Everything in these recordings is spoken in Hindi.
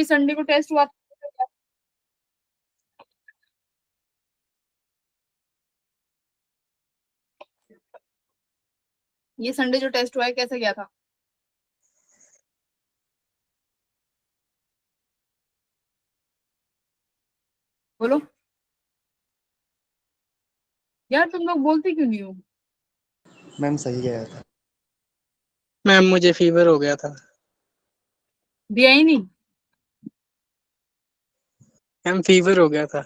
संडे को टेस्ट हुआ था? ये संडे जो टेस्ट हुआ है कैसे गया था? बोलो यार, तुम लोग बोलते क्यों नहीं हो? मैम सही गया था। मैम मुझे फीवर हो गया था। दिया ही नहीं? मैम फीवर हो गया था।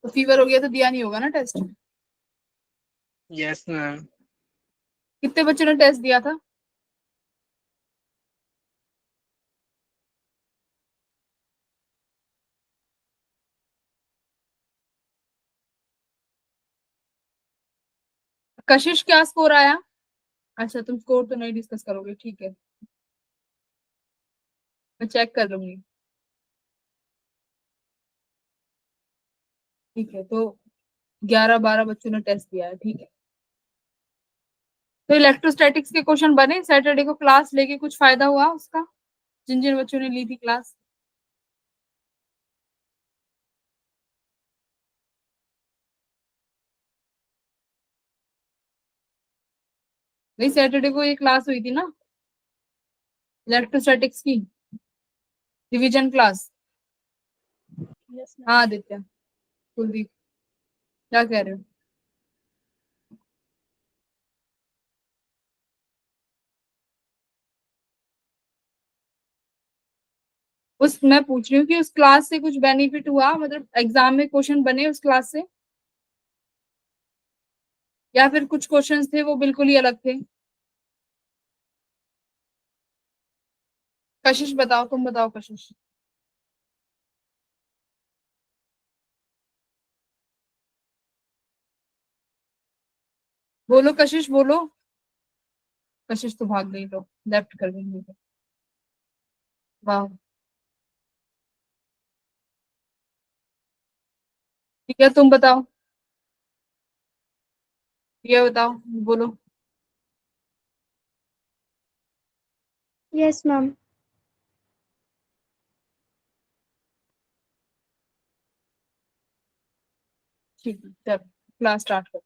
तो फीवर हो गया तो दिया नहीं होगा ना टेस्ट। Yes ma'am. कितने बच्चों ने टेस्ट दिया था? कशिश क्या स्कोर आया? अच्छा, तुम स्कोर तो नहीं डिस्कस करोगे, ठीक है, मैं चेक कर लूंगी। ठीक है, तो 11-12 बच्चों ने टेस्ट दिया है, ठीक है। तो इलेक्ट्रोस्टैटिक्स के क्वेश्चन बने सैटरडे को क्लास लेके, कुछ फायदा हुआ उसका, जिन जिन बच्चों ने ली थी क्लास? नहीं, सैटरडे को ये क्लास हुई थी ना इलेक्ट्रोस्टैटिक्स की, रिवीजन क्लास। Yes ma'am. हाँ आदित्य, कुलदीप, क्या कह रहे हो? उस मैं पूछ रही हूँ कि उस क्लास से कुछ बेनिफिट हुआ, मतलब एग्जाम में क्वेश्चन बने उस क्लास से, या फिर कुछ क्वेश्चंस थे वो बिल्कुल ही अलग थे? कशिश बताओ, तुम बताओ कशिश। बोलो कशिश बोलो। कशिश तो भाग गई, तो लेफ्ट कर गई मुझे। वाह। ठीक है, तुम बताओ, ये बताओ, बोलो। Yes ma'am. ठीक है, चलो क्लास स्टार्ट करो।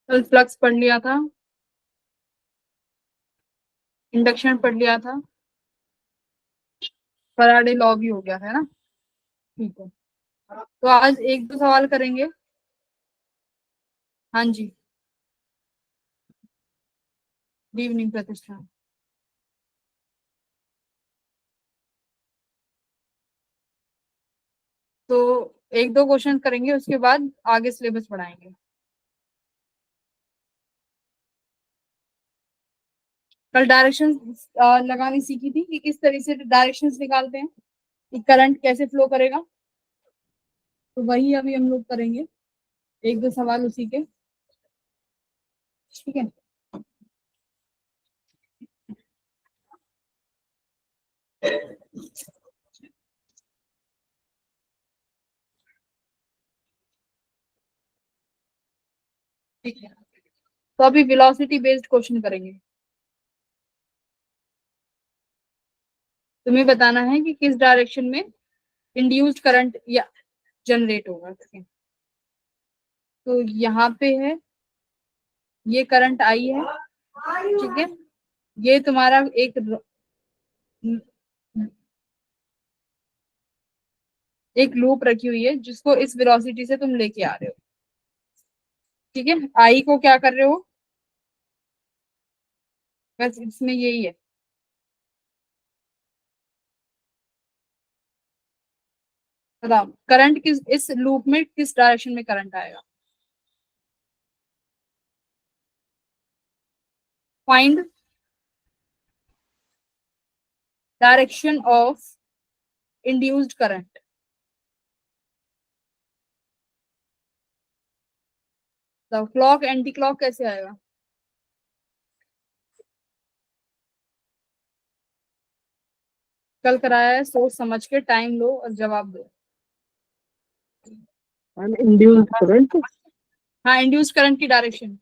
कल फ्लक्स पढ़ लिया था, इंडक्शन पढ़ लिया था, फराडे लॉ भी हो गया है ना, ठीक है। तो आज एक दो सवाल करेंगे। हाँ जी। गुड इवनिंग प्रतिष्ठा। तो एक दो क्वेश्चन करेंगे, उसके बाद आगे सिलेबस पढ़ाएंगे। कल डायरेक्शंस लगानी सीखी थी कि किस तरह से डायरेक्शंस निकालते हैं, कि करंट कैसे फ्लो करेगा, तो वही अभी हम लोग करेंगे, एक दो सवाल उसी के, ठीक है। ठीक है, तो अभी वेलोसिटी बेस्ड क्वेश्चन करेंगे। तुम्हें बताना है कि किस डायरेक्शन में इंड्यूस्ड करंट या जनरेट होगा। ठीक है, तो यहाँ पे है, ये करंट आई है। ठीक है, ये तुम्हारा एक लूप रखी हुई है जिसको इस वेलोसिटी से तुम लेके आ रहे हो। ठीक है, आई को क्या कर रहे हो, बस इसमें यही है। बताओ करंट किस, इस लूप में किस डायरेक्शन में करंट आएगा। Find direction of induced current. तो क्लॉक एंटी क्लॉक कैसे आएगा। कल कराया है, सोच समझ के टाइम लो और जवाब दो। Ma'am induced current. हाँ, इंड्यूस्ड करंट की डायरेक्शन,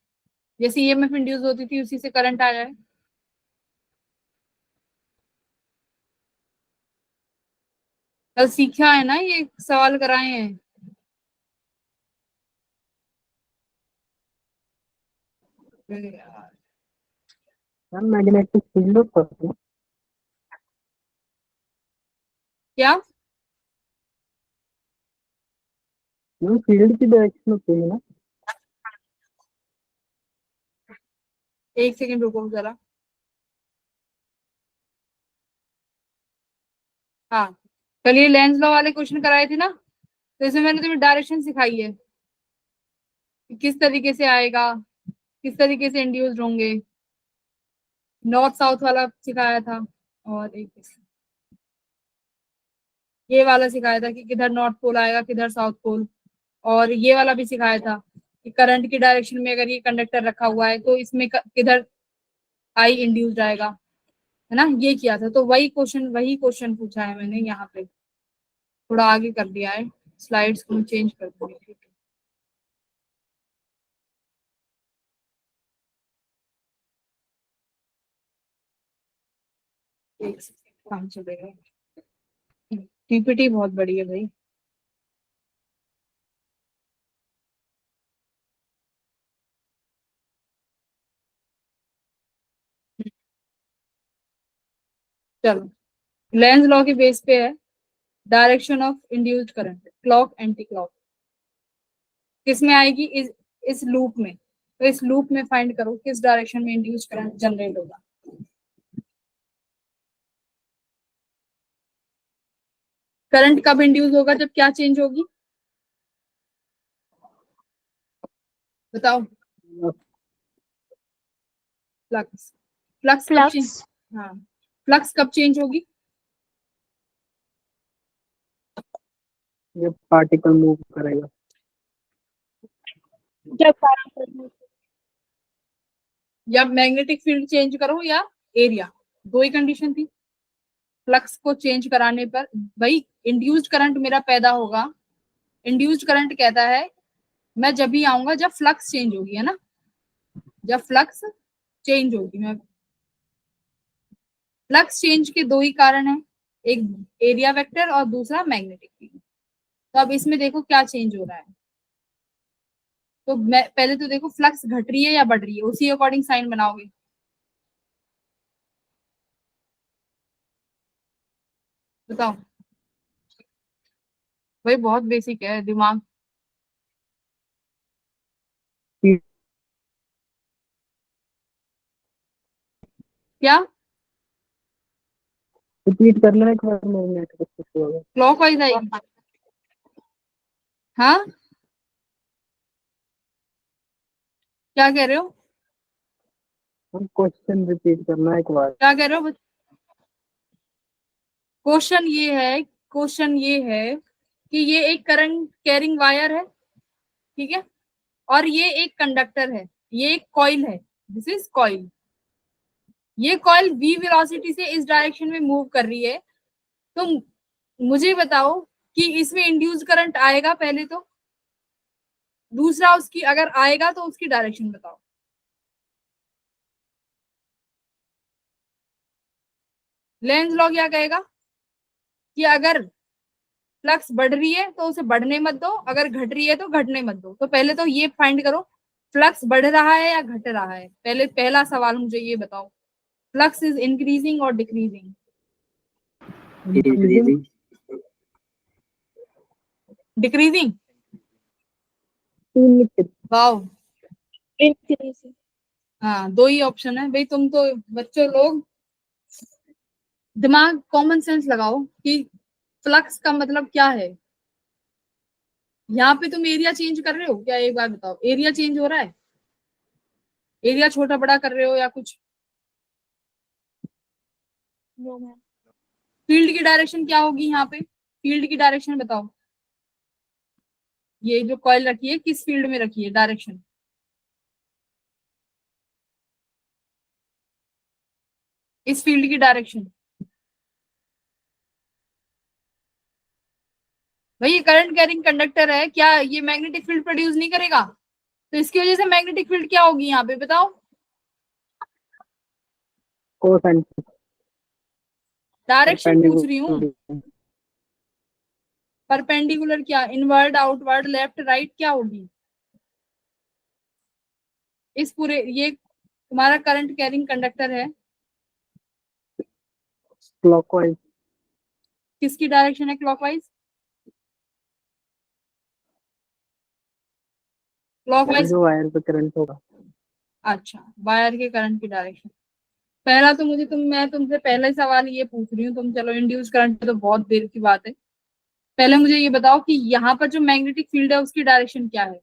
जैसे ईएमएफ इंड्यूस होती थी उसी से करंट आया है। कल सीखा है ना, ये सवाल कराए हैं। अरे यार, मैम मैग्नेटिक फील्ड होता है। क्या मैम फील्ड की डायरेक्शन होती है ना। एक सेकंड रुको जरा। हाँ, कल ये लेंस लॉ वाले क्वेश्चन कराए थे ना, तो इसमें मैंने तुम्हें डायरेक्शन सिखाई है कि किस तरीके से आएगा, किस तरीके से इंड्यूस्ड होंगे। नॉर्थ साउथ वाला सिखाया था, और एक ये वाला सिखाया था कि किधर नॉर्थ पोल आएगा किधर साउथ पोल। और ये वाला भी सिखाया था कि करंट की डायरेक्शन में अगर ये कंडक्टर रखा हुआ है तो इसमें किधर आई इंड्यूस्ड आएगा, है ना। ये किया था, तो वही क्वेश्चन पूछा है मैंने यहाँ पे, थोड़ा आगे कर दिया है, स्लाइड्स को चेंज कर दूंगी। ठीक है, एक सेकंड काम चलेगा। पीपीटी बहुत बड़ी है भाई। चलो, लेंज लॉ के बेस पे है direction of induced current, clock anti clock किस में आएगी, इस लूप में। तो इस लूप में फाइंड करो किस डायरेक्शन में इंड्यूस्ड करंट जनरेट होगा। करंट कब इंड्यूस होगा, जब क्या चेंज होगी, बताओ। फ्लक्स, फ्लक्स कब चेंज, फ्लक्स हाँ, फ्लक्स कब चेंज होगी। ये पार्टिकल मूव करेगा। जब करंट या मैग्नेटिक फील्ड चेंज करो या एरिया, दो ही कंडीशन थी। फ्लक्स को चेंज कराने पर भाई इंड्यूस्ड करंट मेरा पैदा होगा। इंड्यूस्ड करंट कहता है मैं जब भी आऊंगा जब फ्लक्स चेंज होगी, है ना, जब फ्लक्स चेंज होगी। मैं फ्लक्स चेंज के दो ही कारण है, एक एरिया वेक्टर और दूसरा मैग्नेटिक फील्ड। तो अब इसमें देखो क्या चेंज हो रहा है। तो मैं पहले तो देखो फ्लक्स घट रही है या बढ़ रही है, उसी अकॉर्डिंग साइन बनाओगे। बताओ भाई, बहुत बेसिक है दिमाग। क्या रिपीट कर लेना एक बार, मैग्नेटिक फील्ड। क्लॉकवाइज आएगी, हाँ, क्या कह रहे हो, हम क्वेश्चन रिपीट करना एक बार। क्या कह रहे हो। क्वेश्चन ये है, क्वेश्चन ये है कि ये एक करंट कैरिंग वायर है, ठीक है, और ये एक कंडक्टर है, ये एक कॉइल है, दिस इज कॉइल। ये कॉइल v वेलोसिटी से इस डायरेक्शन में मूव कर रही है। तो मुझे बताओ कि इसमें इंड्यूस करंट आएगा पहले तो, दूसरा उसकी अगर आएगा तो उसकी डायरेक्शन बताओ। लेंज लॉ क्या कहेगा कि अगर फ्लक्स बढ़ रही है तो उसे बढ़ने मत दो, अगर घट रही है तो घटने मत दो। तो पहले तो ये फाइंड करो फ्लक्स बढ़ रहा है या घट रहा है। पहले पहला सवाल मुझे ये बताओ, फ्लक्स इज इंक्रीजिंग और decreasing? Increasing. Decreasing. Wow, Increasing. हाँ दो ही ऑप्शन है भाई। तुम तो बच्चों लोग दिमाग कॉमन सेंस लगाओ कि फ्लक्स का मतलब क्या है। यहाँ पे तुम एरिया चेंज कर रहे हो क्या? एक बार बताओ, एरिया चेंज हो रहा है? एरिया छोटा बड़ा कर रहे हो या कुछ? No, ma'am. फील्ड की डायरेक्शन क्या होगी यहाँ पे? फील्ड की डायरेक्शन बताओ। ये जो कॉइल रखी है किस फील्ड में रखी है डायरेक्शन? इस फील्ड की डायरेक्शन। भाई ये करंट कैरिंग कंडक्टर है, क्या ये मैग्नेटिक फील्ड प्रोड्यूस नहीं करेगा? तो इसकी वजह से मैग्नेटिक फील्ड क्या होगी यहाँ पे बताओ? कोसाइन। डायरेक्शन पूछ रही हूँ। परपेंडिकुलर क्या? इनवर्ड, आउटवर्ड, लेफ्ट, राइट, क्या होगी इस पूरे? ये तुम्हारा करंट कैरिंग कंडक्टर है, क्लॉकवाइज। किसकी डायरेक्शन है क्लॉकवाइज? क्लॉकवाइज। जो वायर पे करंट होगा। अच्छा, वायर के करंट की डायरेक्शन। पहला तो मैं तुमसे पहले सवाल ये पूछ रही हूँ, तुम चलो इंड्यूस करंट तो बहुत देर की बात है। पहले मुझे ये बताओ कि यहाँ पर जो मैग्नेटिक फील्ड है उसकी डायरेक्शन क्या है?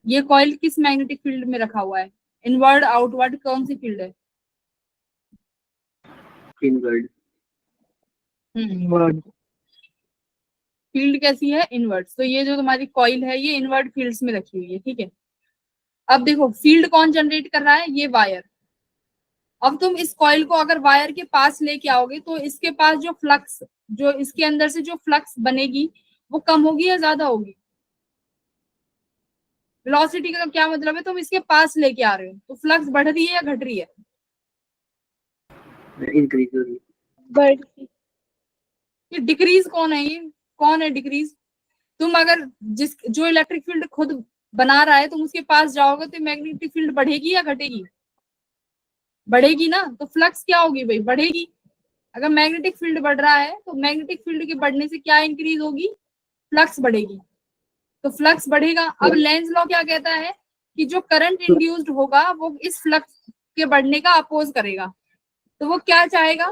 ये कॉइल किस मैग्नेटिक फील्ड में रखा हुआ है? इनवर्ड, आउटवर्ड, कौन सी फील्ड है? इनवर्ड। इनवर्ड। फील्ड कैसी है? इनवर्ड। तो ये जो तुम्हारी कॉइल है ये इनवर्ड फील्ड्स में रखी हुई है, ठीक है। अब देखो फील्ड कौन जनरेट कर रहा है? ये वायर। अब तुम इस कॉइल को अगर वायर के पास लेके आओगे तो इसके पास जो फ्लक्स, जो इसके अंदर से जो फ्लक्स बनेगी वो कम होगी या ज्यादा होगी? वेलोसिटी का क्या मतलब है? तुम इसके पास लेके आ रहे हो तो फ्लक्स बढ़ रही है या घट रही है? इंक्रीज हो रही है। Bird. ये डिक्रीज कौन है? ये कौन है डिक्रीज? तुम अगर जिस जो इलेक्ट्रिक फील्ड खुद बना रहा है तुम उसके पास जाओगे तो मैग्नेटिक फील्ड बढ़ेगी या घटेगी? बढ़ेगी ना। तो फ्लक्स क्या होगी भाई? बढ़ेगी। अगर मैग्नेटिक फील्ड बढ़ रहा है तो मैग्नेटिक फील्ड के बढ़ने से क्या इंक्रीज होगी? फ्लक्स बढ़ेगी। तो फ्लक्स बढ़ेगा। अब लेंज लॉ क्या कहता है कि जो करंट इंड्यूस्ड होगा वो इस फ्लक्स के बढ़ने का अपोज करेगा। तो वो क्या चाहेगा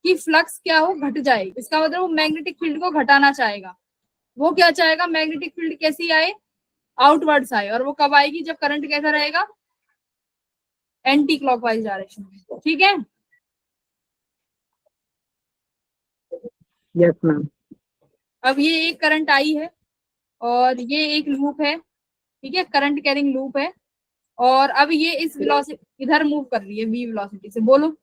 कि फ्लक्स क्या हो? घट जाए। इसका मतलब वो मैग्नेटिक फील्ड को घटाना चाहेगा। वो क्या चाहेगा? मैग्नेटिक फील्ड कैसी आए? आउटवर्ड्स आए। और वो कब आएगी? जब करंट कैसा रहेगा? एंटी क्लॉकवाइज डायरेक्शन में, ठीक है। Yes ma'am. अब ये एक करंट आई है और ये एक लूप है, ठीक है, करंट कैरिंग लूप है। और अब ये इस वेलोसिटी इधर मूव कर रही है v वेलोसिटी से। बोलो।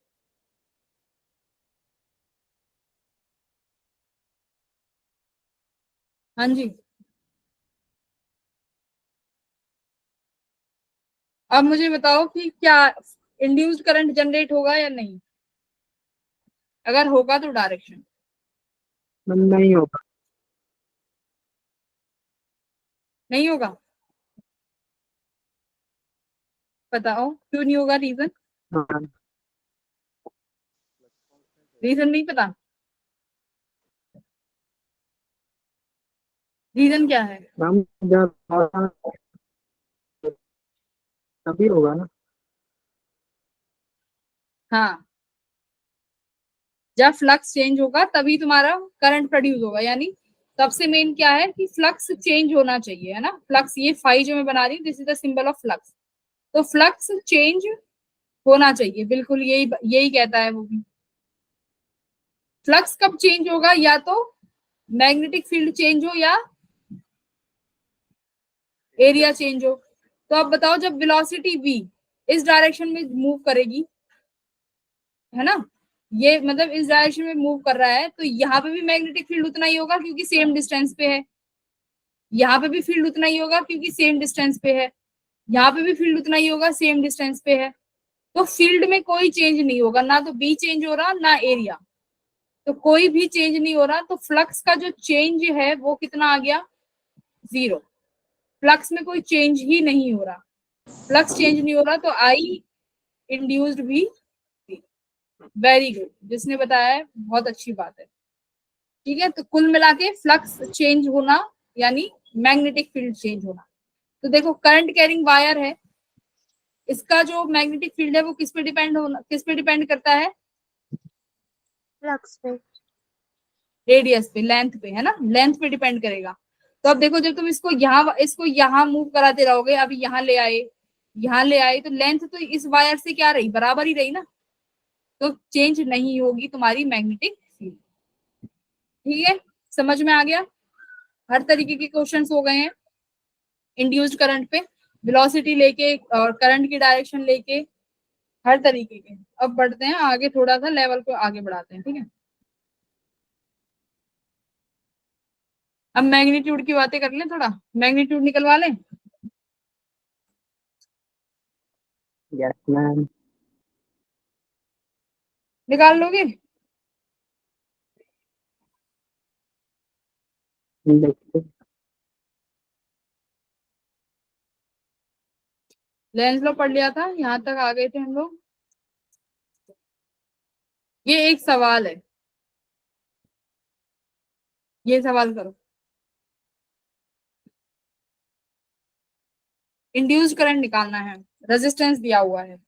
हाँ जी। अब मुझे बताओ कि क्या इंड्यूस्ड करंट जनरेट होगा या नहीं? अगर होगा तो डायरेक्शन। मैम नहीं होगा। नहीं होगा? बताओ क्यों नहीं होगा? रीजन? हाँ। रीजन नहीं पता? रीजन क्या है? मैम जब तभी होगा ना। हाँ, जब फ्लक्स चेंज होगा तभी तुम्हारा करंट प्रोड्यूस होगा। यानी सबसे मेन क्या है कि फ्लक्स चेंज होना चाहिए, है ना। फ्लक्स, ये फाई जो मैं बना रही हूँ this is the symbol of flux. तो फ्लक्स चेंज होना चाहिए, बिल्कुल यही यही कहता है वो भी। फ्लक्स कब चेंज होगा? या तो मैग्नेटिक फील्ड चेंज हो या एरिया चेंज हो। तो अब बताओ जब वेलोसिटी v इस डायरेक्शन में मूव करेगी, है ना, ये मतलब इस डायरेक्शन में मूव कर रहा है, तो यहाँ पे भी मैग्नेटिक फील्ड उतना ही होगा क्योंकि सेम डिस्टेंस पे है। यहाँ पे भी फील्ड उतना ही होगा क्योंकि सेम डिस्टेंस पे है। यहाँ पे भी फील्ड उतना ही होगा, सेम डिस्टेंस पे है। तो फील्ड में कोई चेंज नहीं होगा, ना तो बी चेंज हो रहा ना एरिया, तो कोई भी चेंज नहीं हो रहा, तो फ्लक्स का जो चेंज है वो कितना आ गया, 0। फ्लक्स में कोई चेंज ही नहीं हो रहा, फ्लक्स चेंज नहीं हो रहा, तो आई इंड्यूस्ड भी। वेरी गुड, जिसने बताया है बहुत अच्छी बात है। ठीक है, तो कुल मिला के फ्लक्स चेंज होना यानी मैग्नेटिक फील्ड चेंज होना। तो देखो करंट कैरिंग वायर है, इसका जो मैग्नेटिक फील्ड है वो किस पे डिपेंड करता है, फ्लक्स पे। रेडियस पे, लेंथ पे, है ना, लेंथ पे डिपेंड करेगा। तो अब देखो जब तुम इसको यहाँ मूव कराते रहोगे, अभी यहाँ ले आए, तो लेंथ तो इस वायर से क्या रही, बराबर ही रही ना, तो चेंज नहीं होगी तुम्हारी मैग्नेटिक फील्ड। ठीक है, समझ में आ गया। हर तरीके के क्वेश्चंस हो गए हैं इंड्यूस्ड करंट पे, वेलोसिटी लेके और करंट की डायरेक्शन लेके, हर तरीके के। अब बढ़ते हैं आगे, थोड़ा सा लेवल को आगे बढ़ाते हैं। ठीक है, अब मैग्नीट्यूड की बातें कर लें, थोड़ा मैग्नीट्यूड निकलवा लें, यस मैम। निकाल लोगे। देखते। लेंस लो पढ़ लिया था, यहाँ तक आ गए थे हम लोग। ये एक सवाल है, ये सवाल करो। इंड्यूस्ड करंट निकालना है, रेजिस्टेंस दिया हुआ है।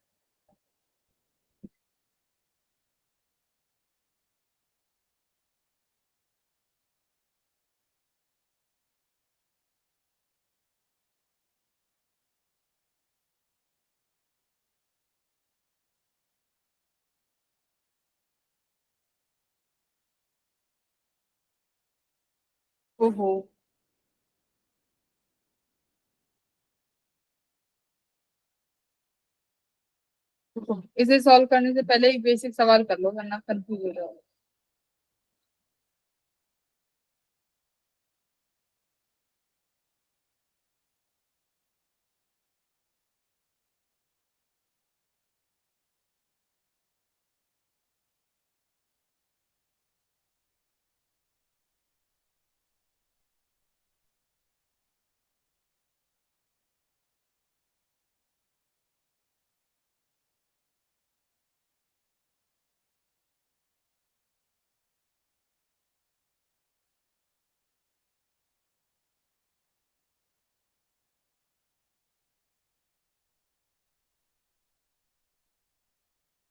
ओहो, रुको, इसे सॉल्व करने से पहले एक बेसिक सवाल कर लो, वरना कंफ्यूज हो जाओगे।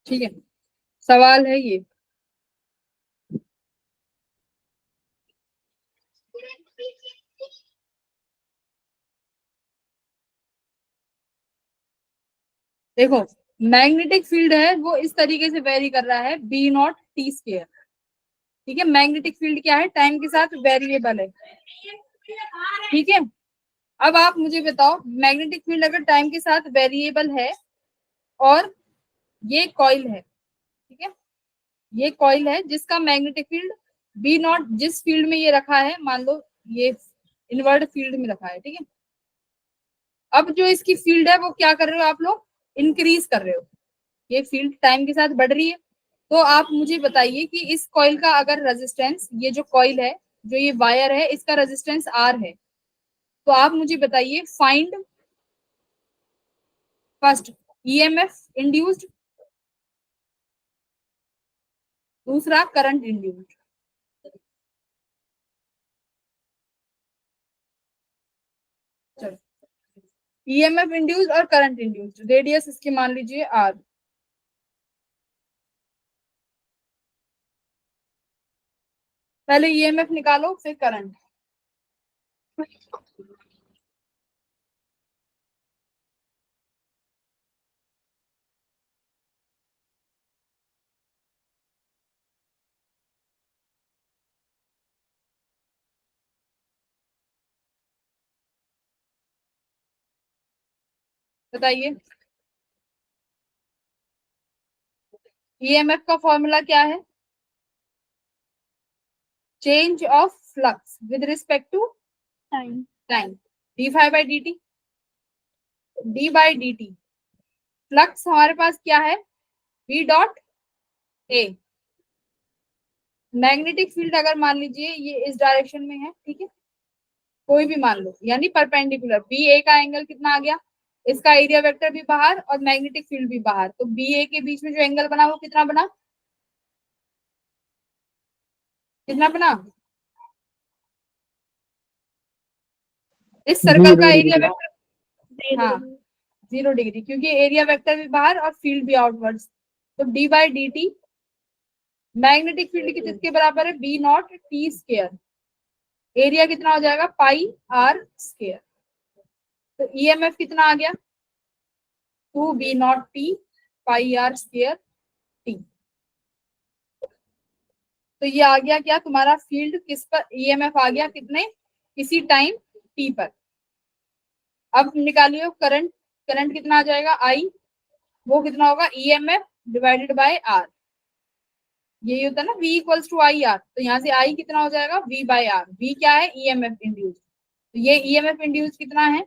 ठीक है, सवाल है ये, देखो मैग्नेटिक फील्ड है वो इस तरीके से वेरी कर रहा है, बी नॉट टी स्क्वायर। ठीक है, मैग्नेटिक फील्ड क्या है, टाइम के साथ वेरिएबल है। ठीक है, अब आप मुझे बताओ, मैग्नेटिक फील्ड अगर टाइम के साथ वेरिएबल है और ये कॉइल है, ठीक है, ये कॉइल है जिसका मैग्नेटिक फील्ड बी नॉट, जिस फील्ड में ये रखा है, मान लो ये इनवर्ड फील्ड में रखा है। ठीक है, अब जो इसकी फील्ड है वो क्या कर रहे हो आप लोग, इंक्रीज कर रहे हो, ये फील्ड टाइम के साथ बढ़ रही है। तो आप मुझे बताइए कि इस कॉइल का अगर रेजिस्टेंस, ये जो कॉइल है, जो ये वायर है, इसका रेजिस्टेंस आर है, तो आप मुझे बताइए फाइंड फर्स्ट ईएमएफ इंड्यूस्ड, दूसरा करंट इंड्यूस्ड। चलो, ईएमएफ इंड्यूस्ड और करंट इंड्यूस्ड, रेडियस इसकी मान लीजिए आर। पहले ईएमएफ निकालो फिर करंट। बताइए, ईएमएफ का फॉर्मूला क्या है, change of flux with respect to time. Time, d phi by D t, d by D t, flux हमारे पास क्या है, B dot A. Magnetic field अगर मान लीजिए ये इस डायरेक्शन में है, ठीक है, कोई भी मान लो, यानी परपेंडिकुलर, बी ए का एंगल कितना आ गया, इसका एरिया वेक्टर भी बाहर और मैग्नेटिक फील्ड भी बाहर, तो बी ए के बीच में जो एंगल बना वो कितना बना, कितना बना, इस सर्कल का 0 एरिया डिग्री। वेक्टर, हाँ 0 डिग्री, क्योंकि एरिया वेक्टर भी बाहर और फील्ड भी आउटवर्ड्स, तो d by D t magnetic field किसके बराबर है, B naught t square, area कितना हो जाएगा, पाई आर स्क्वायर, तो ईएमएफ कितना आ गया, 2 B naught t pi are square t. तो ये आ गया क्या तुम्हारा फील्ड किस पर, ईएमएफ आ गया कितने, किसी टाइम टी पर। अब निकालिए करंट, करंट कितना आ जाएगा, आई, वो कितना होगा, ईएमएफ डिवाइडेड बाय आर, यही होता है ना, V equals to I R, तो यहाँ से आई कितना हो जाएगा, V बाय आर, V क्या है, ईएमएफ इंड्यूस, तो ये ईएमएफ इंड्यूस कितना है,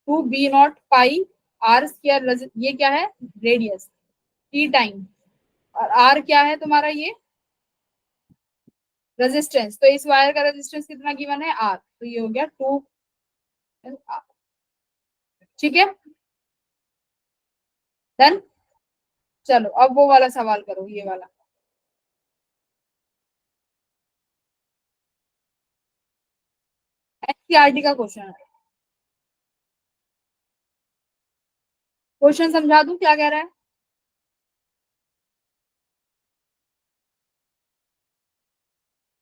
2 B naught pi are square, ये क्या है, रेडियस, टी टाइम, और आर क्या है तुम्हारा, ये रेजिस्टेंस, तो इस वायर का रेजिस्टेंस कितना गिवन है, आर, तो ये हो गया 2 आर। ठीक है, डन। चलो अब वो वाला सवाल करो, ये वाला, एनसीईआरटी का क्वेश्चन है, क्वेश्चन समझा दूं क्या कह रहा है।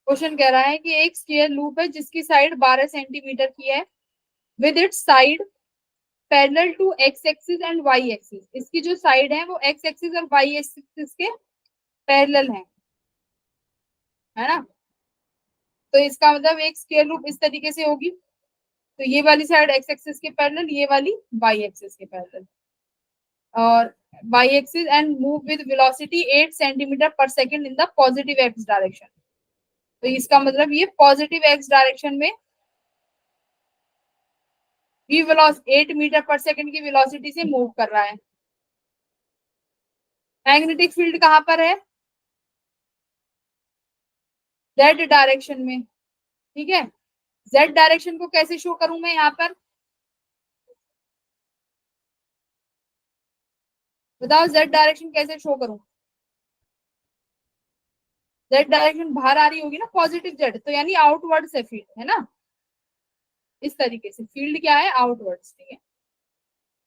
क्वेश्चन कह रहा है कि एक स्क्वायर लूप है जिसकी साइड 12 सेंटीमीटर की है, with its side parallel to x axis and y axis, इसकी जो साइड है वो एक्स एक्सिस और वाई एक्सिस के पैरेलल है ना, तो इसका मतलब एक स्क्वायर लूप इस तरीके से होगी, तो ये वाली साइड एक्स एक्सिस के पैरेलल, ये वाली वाई एक्सिस के पैरेलल, और Y axis and move with velocity 8 centimetre per second in the positive X direction, तो इसका मतलब ये पॉजिटिव एक्स डायरेक्शन में v velocity 8 metre per second की वेलोसिटी से मूव कर रहा है। मैग्नेटिक फील्ड कहां पर है, जेड डायरेक्शन में, ठीक है, जेड डायरेक्शन को कैसे शो करूं मैं यहाँ पर, बताओ जेड डायरेक्शन कैसे शो करूं, जेड डायरेक्शन बाहर आ रही होगी ना, पॉजिटिव जेड, तो यानी आउटवर्ड से फील्ड है ना, इस तरीके से फील्ड क्या है, आउटवर्ड्स, ठीक है।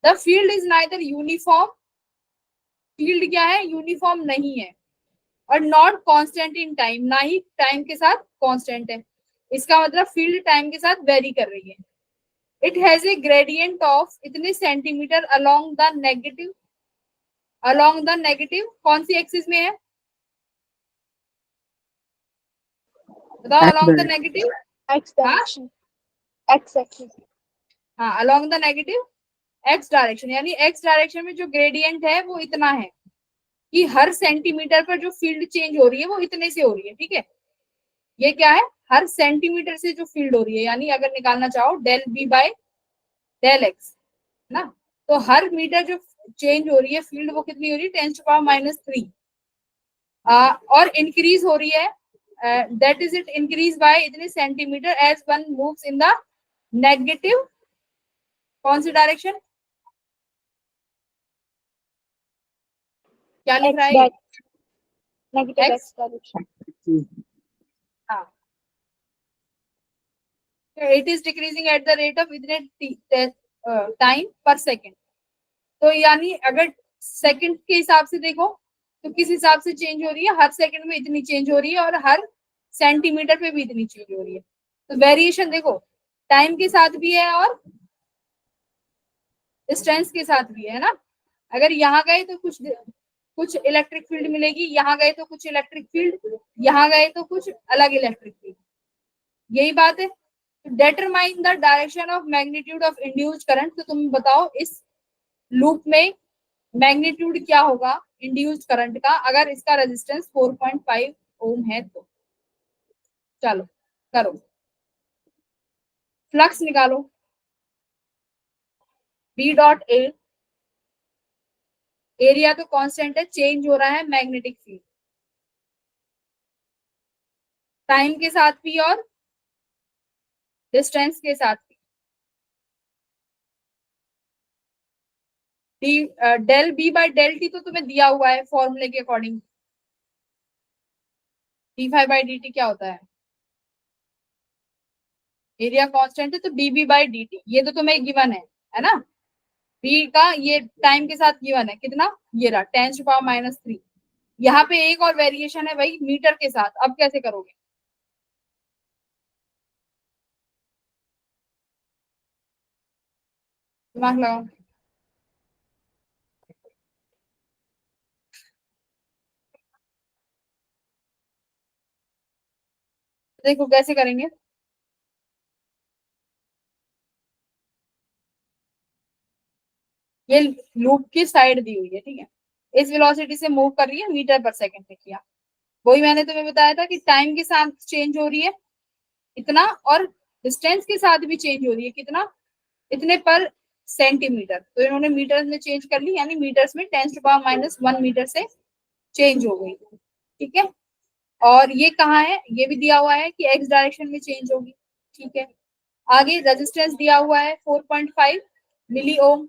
The field is neither uniform, field क्या है, यूनिफॉर्म नहीं है, और नॉट कांस्टेंट इन टाइम, ना ही टाइम के साथ कांस्टेंट है, इसका मतलब फील्ड टाइम के साथ वेरी कर रही है। It has a gradient of इतने centimetre along the negative, along the negative कौन सी एक्सिस में है, बताओ, X along the direction. Negative, X हाँ direction. X axis. हाँ, along the negative X direction, यानी एक्स डायरेक्शन में जो ग्रेडियंट है वो इतना है कि हर सेंटीमीटर पर जो फील्ड चेंज हो रही है वो इतने से हो रही है, ठीक है, ये क्या है, हर सेंटीमीटर से जो फील्ड हो रही है, यानी अगर निकालना चाहो del B by del x ना, तो हर मीटर जो चेंज हो रही है फील्ड वो कितनी हो रही है, 10⁻³ और इंक्रीज हो रही है, that is it increase by इतने centimetre as one moves in the negative, कौन सी डायरेक्शन, क्या लिख X रहा है ये, back. Negative x, X direction. हाँ, it is decreasing at the rate of इतने टाइम पर सेकेंड, तो यानी अगर सेकंड के हिसाब से देखो तो किस हिसाब से चेंज हो रही है, हर सेकंड में इतनी चेंज हो रही है और हर सेंटीमीटर पे भी इतनी चेंज हो रही है, तो वेरिएशन देखो टाइम के साथ भी है और डिस्टेंस के साथ भी है ना, अगर यहाँ गए तो कुछ इलेक्ट्रिक फील्ड मिलेगी, यहाँ गए तो कुछ इलेक्ट्रिक फील्ड, यहाँ गए तो कुछ अलग इलेक्ट्रिक फील्ड, यही बात है। Determine the direction of magnitude of induced current, तो तुम बताओ इस लूप में मैग्नीट्यूड क्या होगा इंड्यूस्ड करंट का अगर इसका रेजिस्टेंस 4.5 ओम है तो, चलो करो, फ्लक्स निकालो, बी डॉट ए एरिया तो कांस्टेंट है, चेंज हो रहा है मैग्नेटिक फील्ड टाइम के साथ भी और डिस्टेंस के साथ भी। Del B by del t तो तुम्हें दिया हुआ है फॉर्मूले के according. D five by D t क्या होता है? एरिया कांस्टेंट है तो d B by D t, ये तो तुम्हें गिवन है ना। बी का ये टाइम के साथ गिवन है कितना, ये रहा 10⁻³ यहाँ पे एक और वेरिएशन है भाई मीटर के साथ, अब कैसे करोगे? दिमाग लगाओ। देखो कैसे करेंगे। ये लूप की साइड दी हुई है, ठीक है, इस वेलोसिटी से मूव कर रही है, मीटर पर सेकंड में किया। वही मैंने तुम्हें बताया था कि टाइम के साथ चेंज हो रही है इतना, और डिस्टेंस के साथ भी चेंज हो रही है कितना, इतने पर सेंटीमीटर। तो इन्होंने मीटर्स में चेंज कर ली, यानी मीटर्स में 10⁻⁻1 मीटर से चेंज हो गई, ठीक है। और ये कहाँ है, ये भी दिया हुआ है कि एक्स डायरेक्शन में चेंज होगी, ठीक है। आगे रेजिस्टेंस दिया हुआ है 4.5 मिली ओम,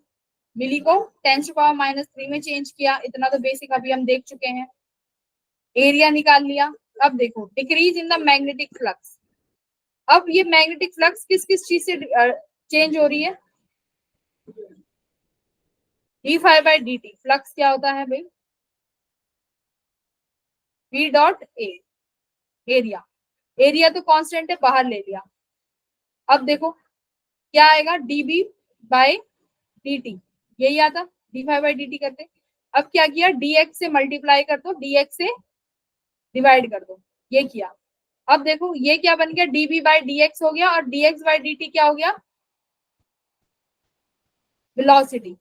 मिली को 10⁻³ में चेंज किया, इतना तो बेसिक अभी हम देख चुके हैं। एरिया निकाल लिया। अब देखो decrease in the magnetic flux. अब ये मैग्नेटिक फ्लक्स किस किस चीज से चेंज हो रही है? D five by D t. Flux क्या होता है भाई? V dot A, area. Area तो कांस्टेंट है, बाहर ले लिया। अब देखो क्या आएगा, डीबी बाई डी टी, यही आता D five by D T करते। अब क्या किया, dx से मल्टीप्लाई कर दो, dx से डिवाइड कर दो, ये किया। अब देखो ये क्या बन गया, db बाई dx हो गया, और dx बाई dt क्या हो गया, वेलोसिटी।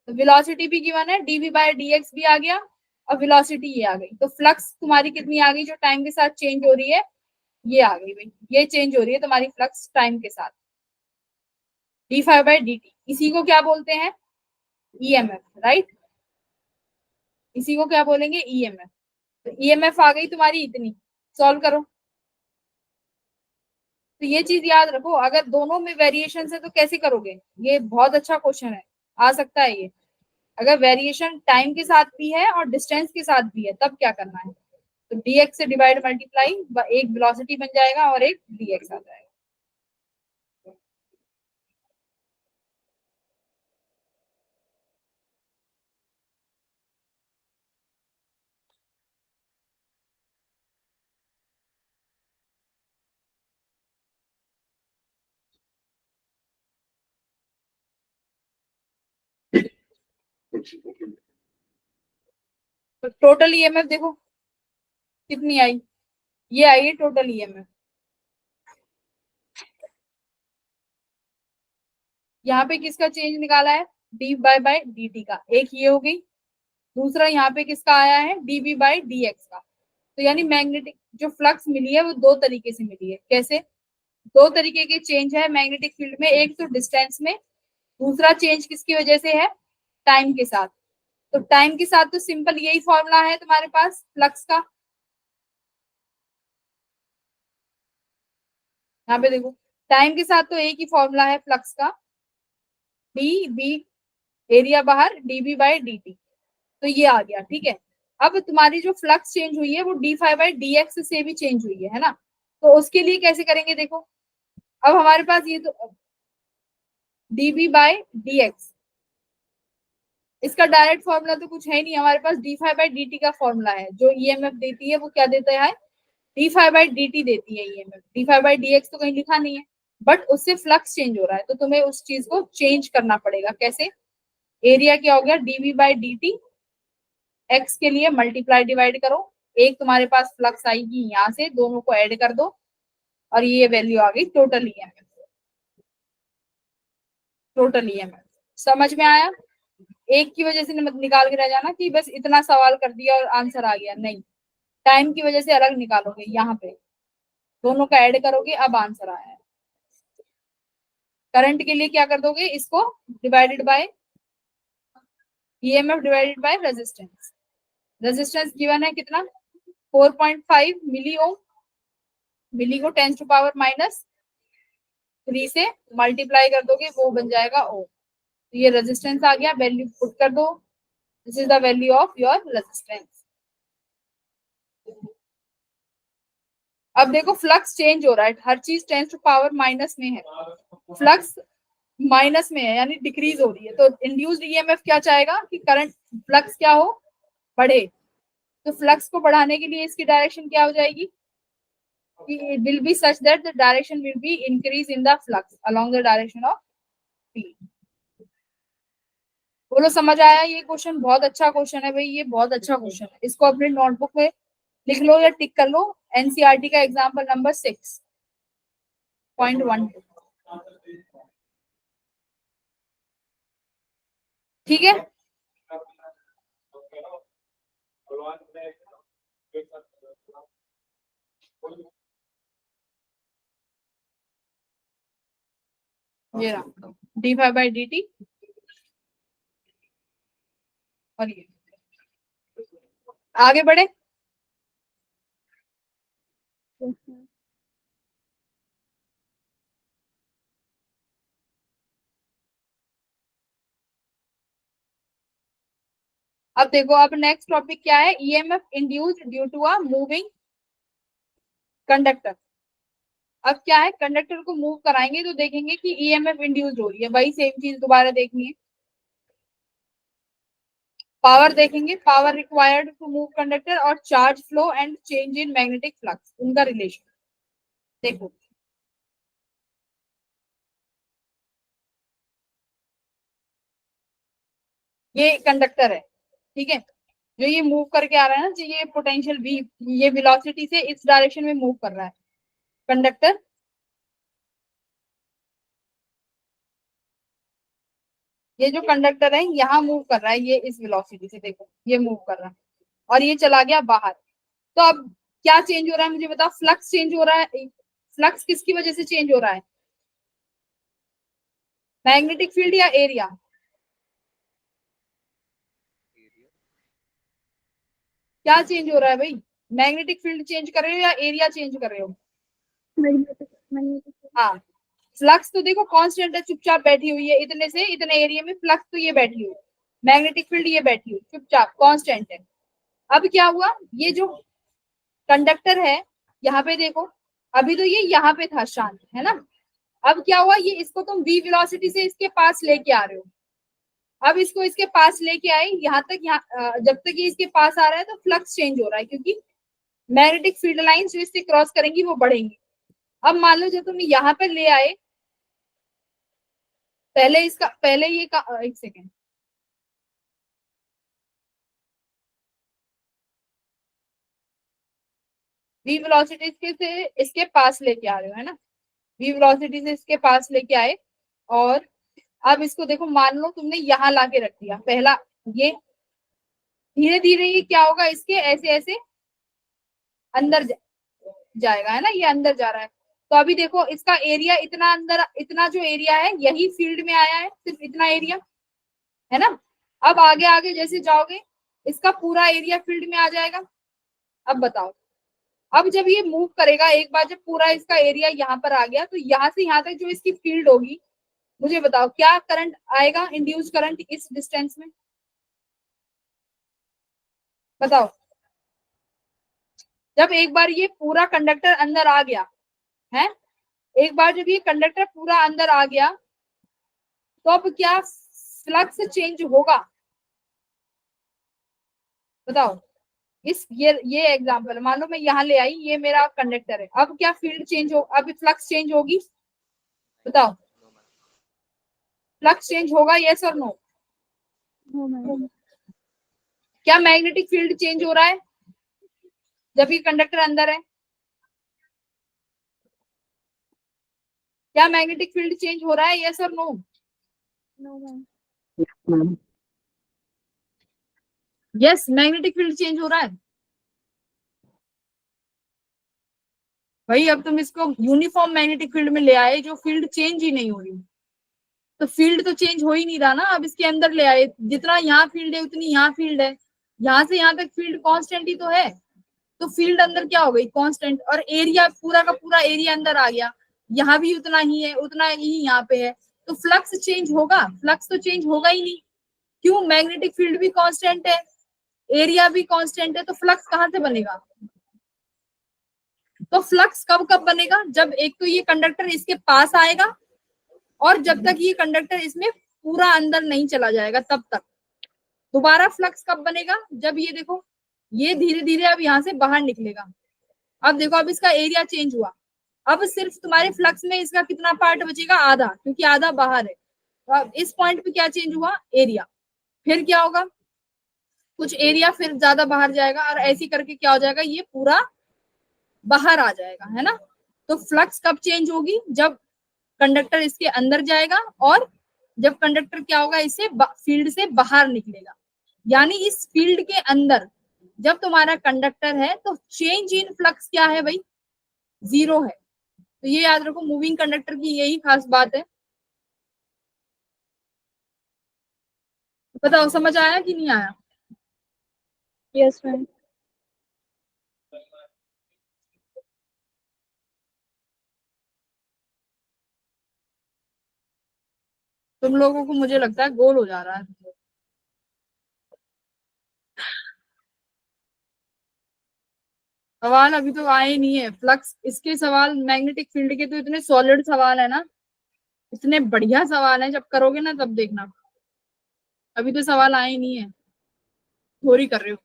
तो वेलोसिटी भी गिवन है, dv बाई dx भी आ गया, और वेलोसिटी ये आ गई। तो फ्लक्स तुम्हारी कितनी आ गई जो टाइम के साथ चेंज हो रही है, ये आ गई भाई, ये चेंज हो रही है तुम्हारी फ्लक्स टाइम के साथ, D five by D T. इसी को क्या बोलते हैं, ईएमएफ, राइट। इसी को क्या बोलेंगे, ईएमएफ। तो ईएमएफ आ गई तुम्हारी इतनी, सॉल्व करो। तो ये चीज याद रखो, अगर दोनों में वेरिएशन है तो कैसे करोगे, ये बहुत अच्छा क्वेश्चन है, आ सकता है ये। अगर वेरिएशन टाइम के साथ भी है और डिस्टेंस के साथ भी है तब क्या करना है, तो dx से डिवाइड मल्टीप्लाई, एक वेलोसिटी बन जाएगा और एक dx आ जाएगा। तो टोटल ईएमएफ देखो कितनी आई, ये आई है टोटल ईएमएफ। यहाँ पे किसका चेंज निकाला है, डी बाई डी टी का, एक ये हो गई। दूसरा यहाँ पे किसका आया है, डीबी बाई डी एक्स का। तो यानी मैग्नेटिक जो फ्लक्स मिली है वो दो तरीके से मिली है। कैसे, दो तरीके के चेंज है मैग्नेटिक फील्ड में, एक तो डिस्टेंस में, दूसरा चेंज किसकी वजह से है, टाइम के साथ। तो टाइम के साथ तो सिंपल यही फॉर्मूला है तुम्हारे पास फ्लक्स का। यहाँ पे देखो टाइम के साथ तो एक ही फॉर्मूला है फ्लक्स का, डी बी, एरिया बाहर, डीबी बाई डी टी। तो ये आ गया, ठीक है। अब तुम्हारी जो फ्लक्स चेंज हुई है वो D five by D x से भी चेंज हुई है ना। तो उसके लिए कैसे करेंगे देखो, अब हमारे पास ये तो डीबी बाई डी एक्स, इसका डायरेक्ट फॉर्मूला तो कुछ है नहीं हमारे पास, D five by D T का फॉर्मूला है। जो ईएमएफ देती है वो क्या देता है, D five by D T देती है EMF. D five by D X तो कहीं लिखा नहीं है, बट उससे फ्लक्स चेंज हो रहा है, तो तुम्हें उस चीज को चेंज करना पड़ेगा। कैसे, एरिया क्या हो गया, d v by D t, x के लिए मल्टीप्लाई डिवाइड करो, एक तुम्हारे पास फ्लक्स आएगी यहाँ से, दोनों को ऐड कर दो, और ये वैल्यू आ गई टोटल ईएमएफ। टोटल ईएमएफ समझ में आया। एक की वजह से मत निकाल के रह जाना कि बस इतना सवाल कर दिया और आंसर आ गया, नहीं, टाइम की वजह से अलग निकालोगे, यहाँ पे दोनों का ऐड करोगे, अब आंसर आया है। करंट के लिए क्या कर दोगे, इसको divided by EMF divided by resistance. Resistance given है कितना 4.5 मिली ओम, मिली को 10 टू पावर -3 से मल्टीप्लाई कर दोगे वो बन जाएगा ओम। तो ये रेजिस्टेंस आ गया, वैल्यू पुट कर दो, this is the value of your resistance. अब देखो फ्लक्स चेंज हो रहा है, हर चीज 10 टू पावर माइनस में है, फ्लक्स माइनस में है यानी डिक्रीज हो रही है। तो इंड्यूस्ड ईएमएफ क्या चाहेगा कि करंट फ्लक्स क्या हो, बढ़े। तो फ्लक्स को बढ़ाने के लिए इसकी डायरेक्शन क्या हो जाएगी, it will be such that the direction will be increase in the flux along the direction of P। बोलो समझ आया? ये क्वेश्चन बहुत अच्छा क्वेश्चन है भाई, ये बहुत अच्छा क्वेश्चन है, इसको अपने नोटबुक में लिख लो या टिक कर लो। एनसीईआरटी का एग्जाम्पल नंबर 6.1। ठीक है, ये रहा d5/dt और ये आगे बढ़े। Yes, ma'am. अब देखो, अब नेक्स्ट टॉपिक क्या है, EMF induced due to a moving conductor. अब क्या है, कंडक्टर को मूव कराएंगे तो देखेंगे कि ईएमएफ इंड्यूस्ड हो रही है, वही सेम चीज दोबारा देखनी है। पावर देखेंगे, power required to move conductor और charge flow and change in magnetic flux, उनका रिलेशन देखो। ये कंडक्टर है, ठीक है, जो ये मूव करके आ रहा है ना, जो ये पोटेंशियल v, ये वेलोसिटी से इस डायरेक्शन में मूव कर रहा है कंडक्टर। ये जो कंडक्टर है यहाँ मूव कर रहा है, ये इस वेलोसिटी से देखो ये मूव कर रहा है और ये चला गया बाहर। तो अब क्या चेंज हो रहा है मुझे बताओ, फ्लक्स चेंज हो रहा है। फ्लक्स किसकी वजह से चेंज हो रहा है, मैग्नेटिक फील्ड या एरिया? क्या चेंज हो रहा है भाई, मैग्नेटिक फील्ड चेंज कर रहे हो या एरिया चेंज कर रहे हो? Magnetic. हाँ, फ्लक्स तो देखो कांस्टेंट है, चुपचाप बैठी हुई है, इतने से इतने एरिया में फ्लक्स तो ये बैठी हुई, मैग्नेटिक फील्ड ये बैठी हुई चुपचाप कांस्टेंट है। अब क्या हुआ, ये जो कंडक्टर है यहाँ पे देखो, अभी तो ये यहाँ पे था शांत, है ना। अब क्या हुआ, ये इसको तुम v वेलोसिटी से इसके पास लेके आ रहे हो। अब इसको इसके पास लेके आए यहाँ तक, यहाँ जब तक ये इसके पास आ रहा है तो फ्लक्स चेंज हो रहा है, क्योंकि मैग्नेटिक फील्ड लाइन जो इससे क्रॉस करेंगी वो बढ़ेंगी। अब मान लो जब तुम यहाँ पे ले आए, पहले इसका पहले ये का एक सेकेंड, v वेलोसिटी से इसके पास लेके आ रहे हो, है ना, v वेलोसिटी से इसके पास लेके आए और अब इसको देखो, मान लो तुमने यहाँ लाके रख दिया पहला, ये धीरे धीरे ये क्या होगा, इसके ऐसे ऐसे अंदर जाएगा, है ना, ये अंदर जा रहा है। तो अभी देखो इसका एरिया इतना अंदर, इतना जो एरिया है यही फील्ड में आया है, सिर्फ इतना एरिया, है ना। अब आगे आगे जैसे जाओगे इसका पूरा एरिया फील्ड में आ जाएगा। अब बताओ, अब जब ये मूव करेगा, एक बार जब पूरा इसका एरिया यहाँ पर आ गया तो यहाँ से यहाँ तक जो इसकी फील्ड होगी, मुझे बताओ क्या करंट आएगा, इंड्यूस करंट इस डिस्टेंस में, बताओ। जब एक बार ये पूरा कंडक्टर अंदर आ गया है, एक बार जब ये कंडक्टर पूरा अंदर आ गया तो अब क्या फ्लक्स चेंज होगा, बताओ। इस ये एग्जांपल मान लो मैं यहाँ ले आई, ये मेरा कंडक्टर है, अब क्या फील्ड चेंज हो, अब फ्लक्स चेंज होगी, बताओ। फ्लक्स चेंज होगा, यस और नो? No, ma'am. क्या मैग्नेटिक फील्ड चेंज हो रहा है जब ये कंडक्टर अंदर है? क्या मैग्नेटिक फील्ड चेंज हो रहा है, यस और no? No, ma'am. Yes, ma'am. Yes, magnetic field change हो रहा है भाई। अब तुम इसको यूनिफॉर्म मैग्नेटिक फील्ड में ले आए जो फील्ड चेंज ही नहीं हो रही, तो फील्ड तो चेंज हो ही नहीं रहा ना। अब इसके अंदर ले आए, जितना यहाँ फील्ड है उतनी यहाँ फील्ड है, यहाँ से यहाँ तक फील्ड कांस्टेंट ही तो है, तो फील्ड अंदर क्या हो गई, कांस्टेंट। और एरिया पूरा का पूरा एरिया अंदर आ गया, यहाँ भी उतना ही है, उतना ही यहाँ पे है, तो फ्लक्स चेंज होगा? फ्लक्स तो चेंज होगा ही नहीं। क्यों? मैग्नेटिक फील्ड भी कांस्टेंट है, एरिया भी कांस्टेंट है, तो फ्लक्स कहाँ से बनेगा? तो फ्लक्स कब कब बनेगा? जब एक तो ये कंडक्टर इसके पास आएगा, और जब तक ये कंडक्टर इसमें पूरा अंदर नहीं चला जाएगा तब तक। दोबारा फ्लक्स कब बनेगा? जब ये देखो, ये धीरे धीरे अब यहाँ से बाहर निकलेगा। अब देखो, अब इसका एरिया चेंज हुआ, अब सिर्फ तुम्हारे फ्लक्स में इसका कितना पार्ट बचेगा? आधा, क्योंकि आधा बाहर है। तो अब इस पॉइंट पे क्या चेंज हुआ? एरिया। फिर क्या होगा? कुछ एरिया फिर ज्यादा बाहर जाएगा, और ऐसे करके क्या हो जाएगा, ये पूरा बाहर आ जाएगा, है ना। तो फ्लक्स कब चेंज होगी? जब कंडक्टर इसके अंदर जाएगा, और जब कंडक्टर क्या होगा, इससे फील्ड से बाहर निकलेगा। यानी इस फील्ड के अंदर जब तुम्हारा कंडक्टर है तो चेंज इन फ्लक्स क्या है भाई? जीरो है। तो ये याद रखो, मूविंग कंडक्टर की यही खास बात है। बताओ, समझ आया कि नहीं आया? Yes, ma'am. तुम लोगों को मुझे लगता है गोल हो जा रहा है। सवाल अभी तो आए नहीं है फ्लक्स इसके सवाल, मैग्नेटिक फील्ड के तो इतने सॉलिड सवाल है ना, इतने बढ़िया सवाल है, जब करोगे ना तब देखना। अभी तो सवाल आए नहीं है, थोड़ी कर रहे हो।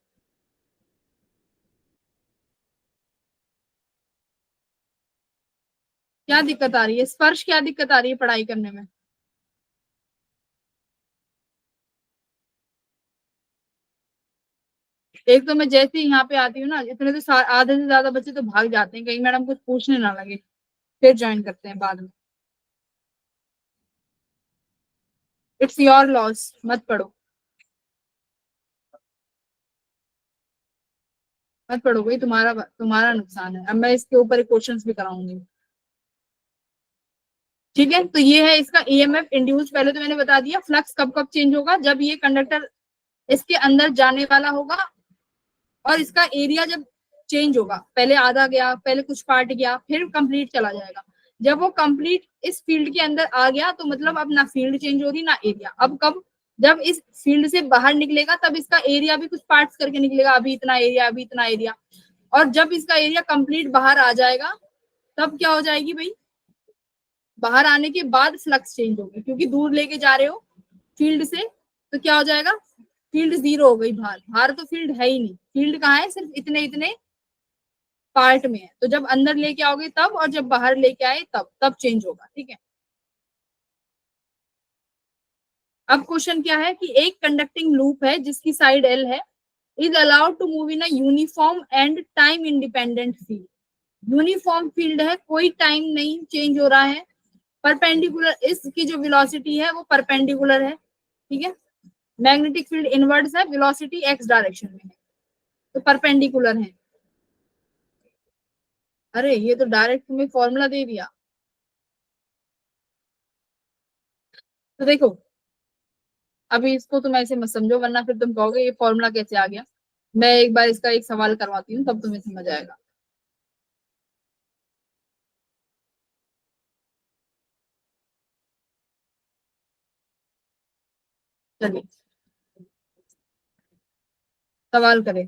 क्या दिक्कत आ रही है स्पर्श? क्या दिक्कत आ रही है पढ़ाई करने में? एक तो मैं जैसे ही यहाँ पे आती हूँ ना, इतने तो आधे से ज्यादा बच्चे तो भाग जाते हैं, कहीं मैडम कुछ पूछने ना लगे, फिर ज्वाइन करते हैं बाद में। इट्स योर लॉस, मत पढ़ो, मत पढ़ो भाई, तुम्हारा तुम्हारा नुकसान है। अब मैं इसके ऊपर क्वेश्चंस भी कराऊंगी, ठीक है। तो ये है इसका ईएमएफ इंड्यूस। पहले तो मैंने बता दिया फ्लक्स कब कब चेंज होगा, जब ये कंडक्टर इसके अंदर जाने वाला होगा, और इसका एरिया जब चेंज होगा, पहले आधा गया, पहले कुछ पार्ट गया, फिर कंप्लीट चला जाएगा। जब वो कंप्लीट इस फील्ड के अंदर आ गया तो मतलब अब ना फील्ड चेंज हो रही ना एरिया। अब कब? जब इस फील्ड से बाहर निकलेगा तब इसका एरिया भी कुछ पार्ट्स करके निकलेगा, अभी इतना एरिया, अभी इतना एरिया। और जब इसका एरिया कंप्लीट बाहर आ जाएगा तब क्या हो जाएगी भाई? बाहर आने के बाद फ्लक्स चेंज होगी, क्योंकि दूर लेके जा रहे हो फील्ड से, तो क्या हो जाएगा? फील्ड जीरो हो गई। बाहर, बाहर तो फील्ड है ही नहीं, फील्ड कहाँ है? सिर्फ इतने इतने पार्ट में है। तो जब अंदर लेके आओगे तब, और जब बाहर लेके आए तब चेंज होगा, ठीक है। अब क्वेश्चन क्या है कि एक कंडक्टिंग लूप है जिसकी साइड एल है, is allowed to move in a uniform and time independent field. Uniform field है, कोई टाइम नहीं चेंज हो रहा है, परपेंडिकुलर, इसकी जो वेलोसिटी है वो परपेंडिकुलर है, ठीक है। मैग्नेटिक फील्ड इनवर्ड्स है, वेलोसिटी एक्स डायरेक्शन में है, तो परपेंडिकुलर है। अरे ये तो डायरेक्ट तुम्हें फॉर्मूला दे दिया। तो देखो, अभी इसको तुम ऐसे मत समझो, वरना फिर तुम कहोगे ये फॉर्मूला कैसे आ गया। मैं एक बार इसका एक सवाल करवाती हूँ, तब तुम्हें समझ आएगा। चलिए सवाल करें।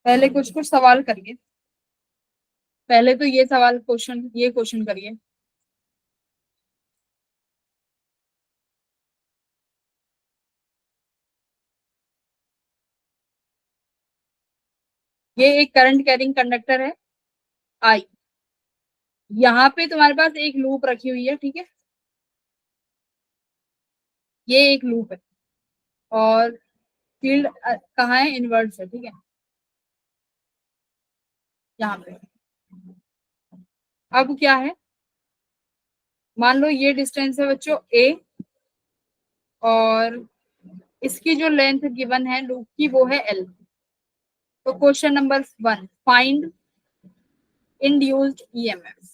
पहले कुछ कुछ सवाल करिए, पहले तो ये सवाल क्वेश्चन, ये क्वेश्चन करिए। ये एक करंट कैरिंग कंडक्टर है आई, यहाँ पे तुम्हारे पास एक लूप रखी हुई है, ठीक है। ये एक लूप है, और फील्ड कहाँ है? इनवर्स है, ठीक है, यहाँ पे। अब क्या है, मान लो ये डिस्टेंस है बच्चों ए, और इसकी जो लेंथ गिवन है लूप की वो है एल। तो question number 1, find induced EMF.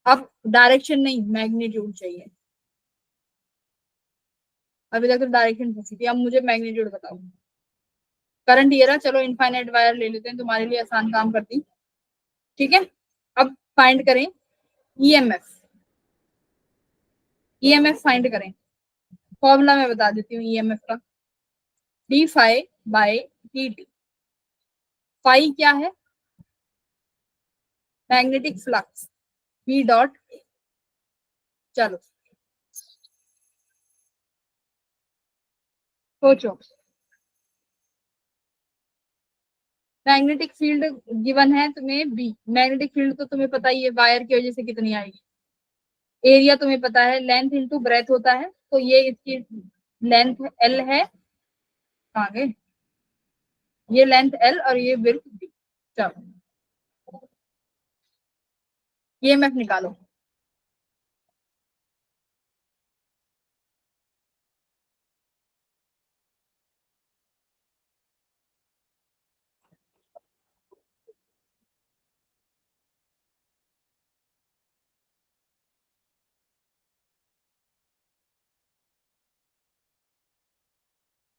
अब डायरेक्शन नहीं, मैग्नीट्यूड चाहिए। अभी तक तो डायरेक्शन पूछी थी, अब मुझे मैग्नीट्यूड बताओ। करंट ये रहा, चलो इनफाइनाइट वायर ले लेते हैं, तुम्हारे लिए आसान काम करती। ठीक है, अब फाइंड करें ईएमएफ। ईएमएफ फाइंड करें, फॉर्मूला मैं बता देती हूँ ईएमएफ का। D phi by d t. Phi क्या है? Magnetic flux, V dot. चलो सोचो, मैग्नेटिक फील्ड गिवन है तुम्हें बी। मैग्नेटिक फील्ड तो तुम्हें पता ही है वायर की वजह से कितनी आएगी। एरिया तुम्हें पता है, लेंथ इंटू ब्रेथ होता है, तो ये इसकी लेंथ एल है। कहाँ गए? ये लेंथ एल और ये विड्थ बी। चलो ईएमएफ निकालो।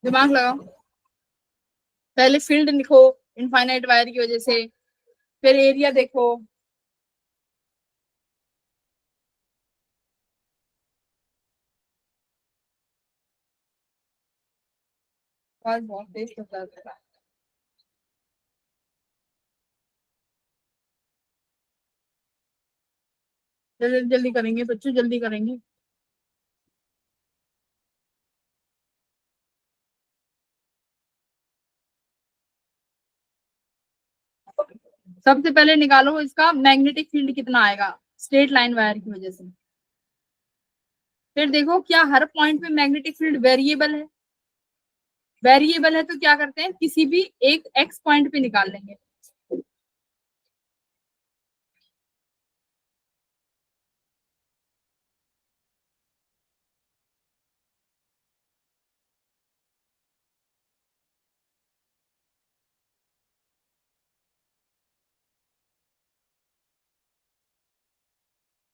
दिमाग लगाओ, पहले फील्ड लिखो इनफाइनाइट वायर की वजह से, फिर एरिया देखो। आवाज बहुत तेज होता है। जल्दी जल्दी करेंगे बच्चों, जल्दी करेंगे। सबसे पहले निकालो इसका मैग्नेटिक फील्ड कितना आएगा स्ट्रेट लाइन वायर की वजह से। फिर देखो क्या हर पॉइंट पे मैग्नेटिक फील्ड वेरिएबल है। वेरिएबल है तो क्या करते हैं, किसी भी एक एक्स पॉइंट पे निकाल लेंगे।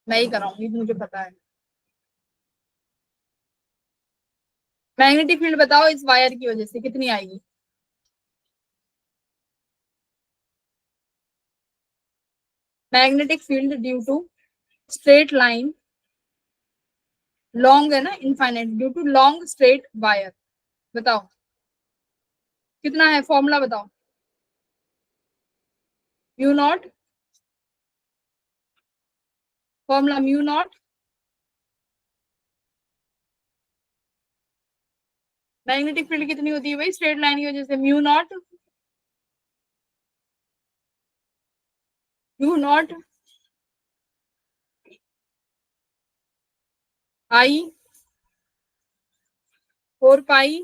मैं ही कराऊंगी, मुझे पता है। मैग्नेटिक फील्ड बताओ इस वायर की वजह से कितनी आएगी। Magnetic field due to straight line, long है ना infinite, due to long straight wire. बताओ कितना है, फॉर्मूला बताओ। Mu naught, formula mu naught. Magnetic field कितनी होती है भाई स्ट्रेट लाइन की वजह से? Mu naught, mu naught I 4 pi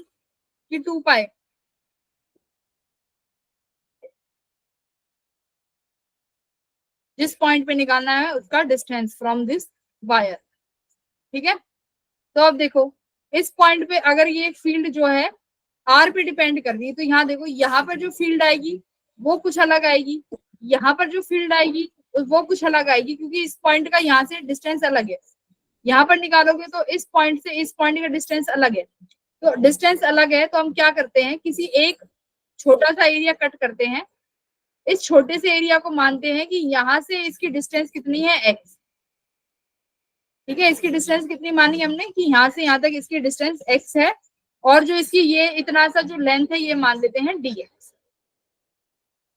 की 2 पाई। जिस पॉइंट पे निकालना है उसका डिस्टेंस फ्रॉम दिस वायर। ठीक है, तो अब देखो इस पॉइंट पे अगर ये फील्ड जो है आर पे डिपेंड कर रही है, तो यहाँ देखो यहाँ पर जो फील्ड आएगी वो कुछ अलग आएगी, यहाँ पर जो फील्ड आएगी वो कुछ अलग आएगी, क्योंकि इस पॉइंट का यहाँ से डिस्टेंस अलग है। यहाँ पर निकालोगे तो इस पॉइंट से इस पॉइंट का डिस्टेंस अलग है। तो डिस्टेंस अलग है तो हम क्या करते हैं, किसी एक छोटा सा एरिया कट करते हैं। इस छोटे से एरिया को मानते हैं कि यहाँ से इसकी डिस्टेंस कितनी है, एक्स। ठीक है, इसकी डिस्टेंस कितनी मानी हमने कि यहाँ से यहाँ तक इसकी डिस्टेंस एक्स है, और जो इसकी ये इतना सा जो लेंथ है ये मान लेते हैं डी एक्स।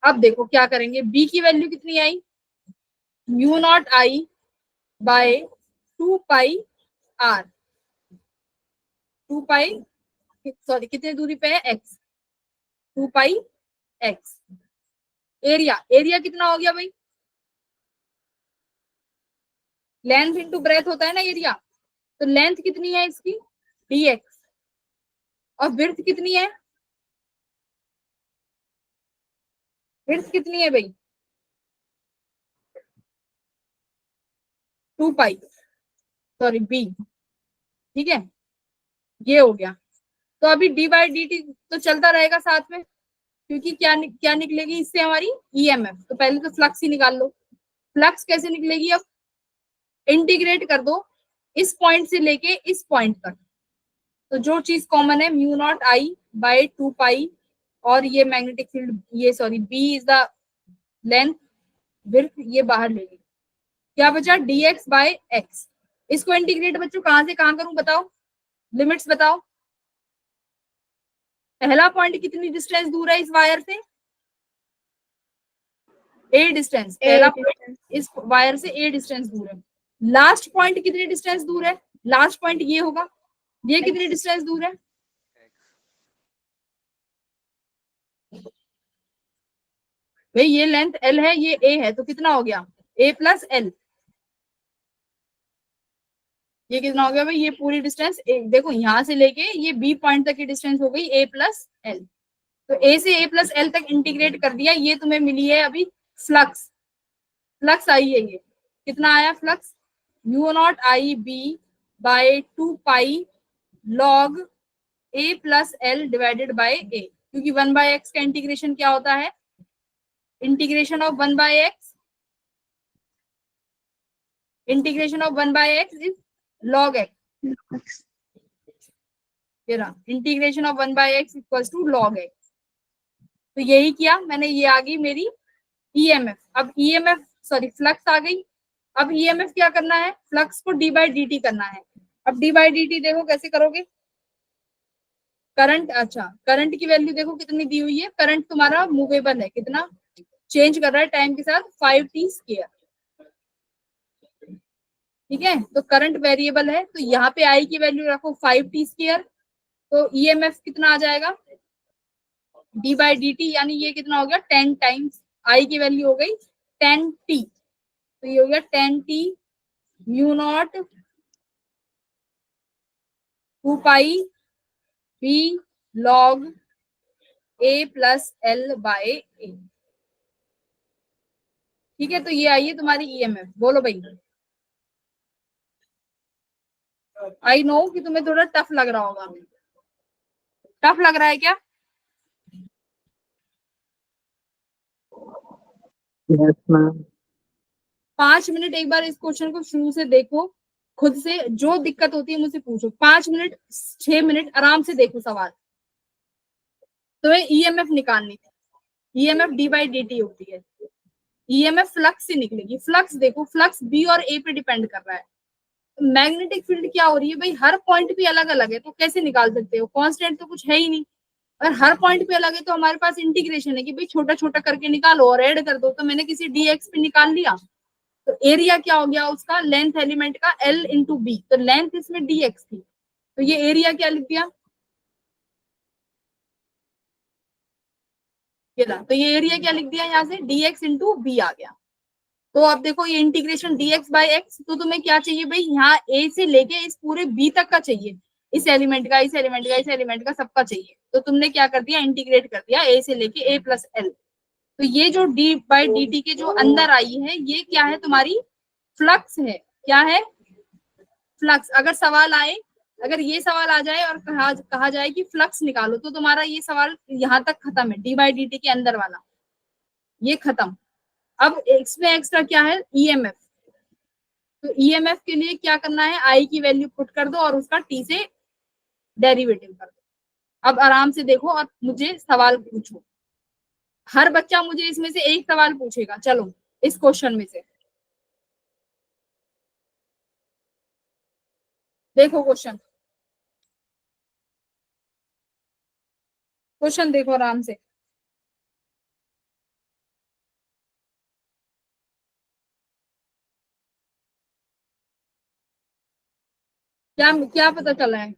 अब देखो क्या करेंगे, बी की वैल्यू कितनी आई, mu naught I by 2 pi R. 2 pi, sorry कितने दूरी पे है, X. 2 pi X. Area, area कितना हो गया भाई, लेंथ इंटू ब्रेथ होता है ना एरिया, तो लेंथ कितनी है इसकी, डी एक्स। और विड्थ कितनी है, विड्थ कितनी है भाई, 2 पाई, सॉरी बी। ठीक है, ये हो गया। तो अभी डी बाई डी टी तो चलता रहेगा साथ में, क्योंकि क्या निकलेगी इससे हमारी ईएमएफ। तो पहले तो फ्लक्स ही निकाल लो। फ्लक्स कैसे निकलेगी, अब इंटीग्रेट कर दो इस पॉइंट से लेके इस पॉइंट तक। तो जो चीज कॉमन है mu naught I by 2 pi, और ये मैग्नेटिक फील्ड, ये sorry B is the length, width ये बाहर ले ली। क्या बचा, dx बाय एक्स। इसको इंटीग्रेट बच्चों कहां से कहां करूं बताओ, लिमिट्स बताओ। पहला पॉइंट कितनी डिस्टेंस दूर है इस वायर से, ए डिस्टेंस। पहला पॉइंट इस वायर से ए डिस्टेंस दूर है। लास्ट पॉइंट कितनी डिस्टेंस दूर है, लास्ट पॉइंट ये होगा, ये कितनी डिस्टेंस दूर है, भाई ये लेंथ एल है, ये ए है, तो कितना हो गया ए प्लस एल। ये कितना हो गया भाई, ये पूरी डिस्टेंस देखो यहां से लेके ये बी पॉइंट तक की डिस्टेंस हो गई ए प्लस एल। तो ए से ए प्लस एल तक इंटीग्रेट कर दिया, ये तुम्हें मिली है अभी फ्लक्स। फ्लक्स आई है, ये कितना आया flux, mu naught I B by 2 pi log A plus L divided by A, क्योंकि 1/x का इंटीग्रेशन क्या होता है, integration of 1/x, integration of 1/x is log x। Integration of 1/x equals to log x। तो यही किया मैंने, ये आ गई मेरी ईएमएफ। अब ईएमएफ सॉरी फ्लक्स आ गई। अब ईएमएफ क्या करना है, फ्लक्स को डी बाई डी टी करना है। अब डी बाई डी टी देखो कैसे करोगे, करंट, अच्छा करंट की वैल्यू देखो कितनी दी हुई है, करंट तुम्हारा मूवेबल है, कितना चेंज कर रहा है टाइम के साथ, 5t²। ठीक है, तो करंट वेरिएबल है, तो यहाँ पे आई की वैल्यू रखो 5t²। तो ईएमएफ कितना आ जाएगा, डी बाई डी टी, यानी ये कितना हो गया 10 टाइम्स, आई की वैल्यू हो गई 10t, तो ये हो गया 10t mu naught 2 pi B log A plus L by A. ठीक है, तो ये आई है तुम्हारी ईएमएफ। बोलो भाई, आई नो कि तुम्हें थोड़ा टफ लग रहा होगा, टफ लग रहा है क्या, यस मैम। 5 मिनट एक बार इस क्वेश्चन को शुरू से देखो, खुद से जो दिक्कत होती है मुझसे पूछो, 5 मिनट 6 मिनट आराम से देखो सवाल। तुम्हें ईएमएफ निकालनी थी, EMF D by D T होती है, ईएमएफ फ्लक्स से निकलेगी। फ्लक्स देखो, फ्लक्स बी और ए पे डिपेंड कर रहा है। मैग्नेटिक फील्ड क्या हो रही है भाई, हर पॉइंट पे अलग अलग है, तो कैसे निकाल सकते हो, कांस्टेंट तो कुछ है ही नहीं। और हर पॉइंट पे अलग है, तो हमारे पास इंटीग्रेशन है कि भाई छोटा छोटा करके निकालो और ऐड कर दो। तो मैंने किसी डीएक्स पे निकाल लिया, तो एरिया क्या हो गया उसका, लेंथ एलिमेंट का एल इंटू बी, तो लेंथ इसमें डीएक्स थी, तो ये एरिया क्या लिख दिया, ये ला, तो ये एरिया क्या लिख दिया यहाँ से, डीएक्स इंटू बी आ गया। तो अब देखो ये इंटीग्रेशन dx बाई एक्स, तो तुम्हें क्या चाहिए भाई, यहाँ a से लेके इस पूरे b तक का चाहिए, इस एलिमेंट का, इस एलिमेंट का, इस एलिमेंट का, सबका चाहिए। तो तुमने क्या कर दिया, इंटीग्रेट कर दिया a से लेके a प्लस एल। तो ये जो d बाई डी टी के जो अंदर आई है, ये क्या है तुम्हारी फ्लक्स है। क्या है, फ्लक्स। अगर सवाल आए, अगर ये सवाल आ जाए और कहा जाए कि फ्लक्स निकालो, तो तुम्हारा ये सवाल यहाँ तक खत्म है, डी बाई डी टी के अंदर वाला ये खत्म। अब इसमें एक्स्ट्रा क्या है, ईएमएफ। तो ईएमएफ के लिए क्या करना है, आई की वैल्यू पुट कर दो और उसका टी से डेरिवेटिव कर दो। अब आराम से देखो और मुझे सवाल पूछो, हर बच्चा मुझे इसमें से एक सवाल पूछेगा। चलो इस क्वेश्चन में से देखो, क्वेश्चन क्वेश्चन देखो आराम से। क्या क्या पता चला है,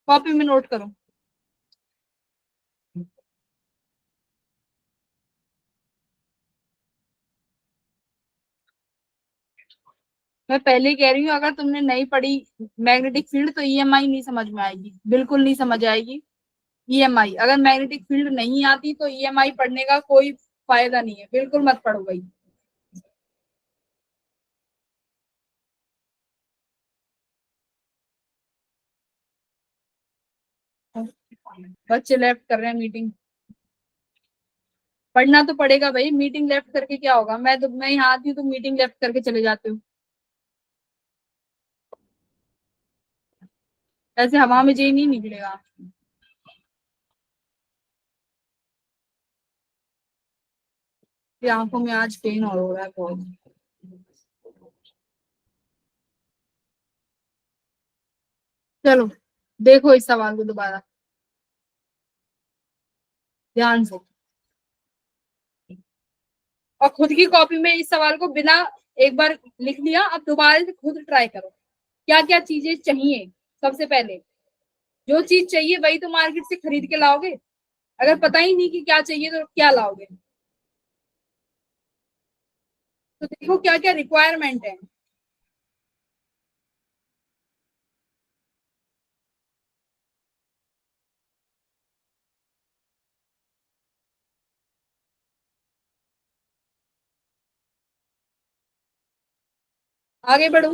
कॉपी में नोट करो। मैं पहले ही कह रही हूँ, अगर तुमने नहीं पढ़ी मैग्नेटिक फील्ड तो ईएमआई नहीं समझ में आएगी, बिल्कुल नहीं समझ आएगी। ईएमआई अगर मैग्नेटिक फील्ड नहीं आती तो ईएमआई पढ़ने का कोई फायदा नहीं है, बिल्कुल मत पढ़ो भाई। बच्चे लेफ्ट कर रहे हैं मीटिंग। पढ़ना तो पड़ेगा भाई, मीटिंग लेफ्ट करके क्या होगा? मैं यहाँ आती हूँ तो मीटिंग लेफ्ट करके चले जाते हूँ। ऐसे हवा में जी नहीं निकलेगा। ये आंखों में आज पेन और हो रहा है बहुत। चलो देखो इस सवाल को दोबारा ध्यान से, और खुद की कॉपी में इस सवाल को बिना एक बार लिख लिया, अब दोबारा से खुद ट्राई करो क्या क्या चीजें चाहिए। सबसे पहले जो चीज चाहिए वही तो मार्केट से खरीद के लाओगे। अगर पता ही नहीं कि क्या चाहिए तो क्या लाओगे? तो देखो क्या क्या रिक्वायरमेंट है। आगे बढ़ू?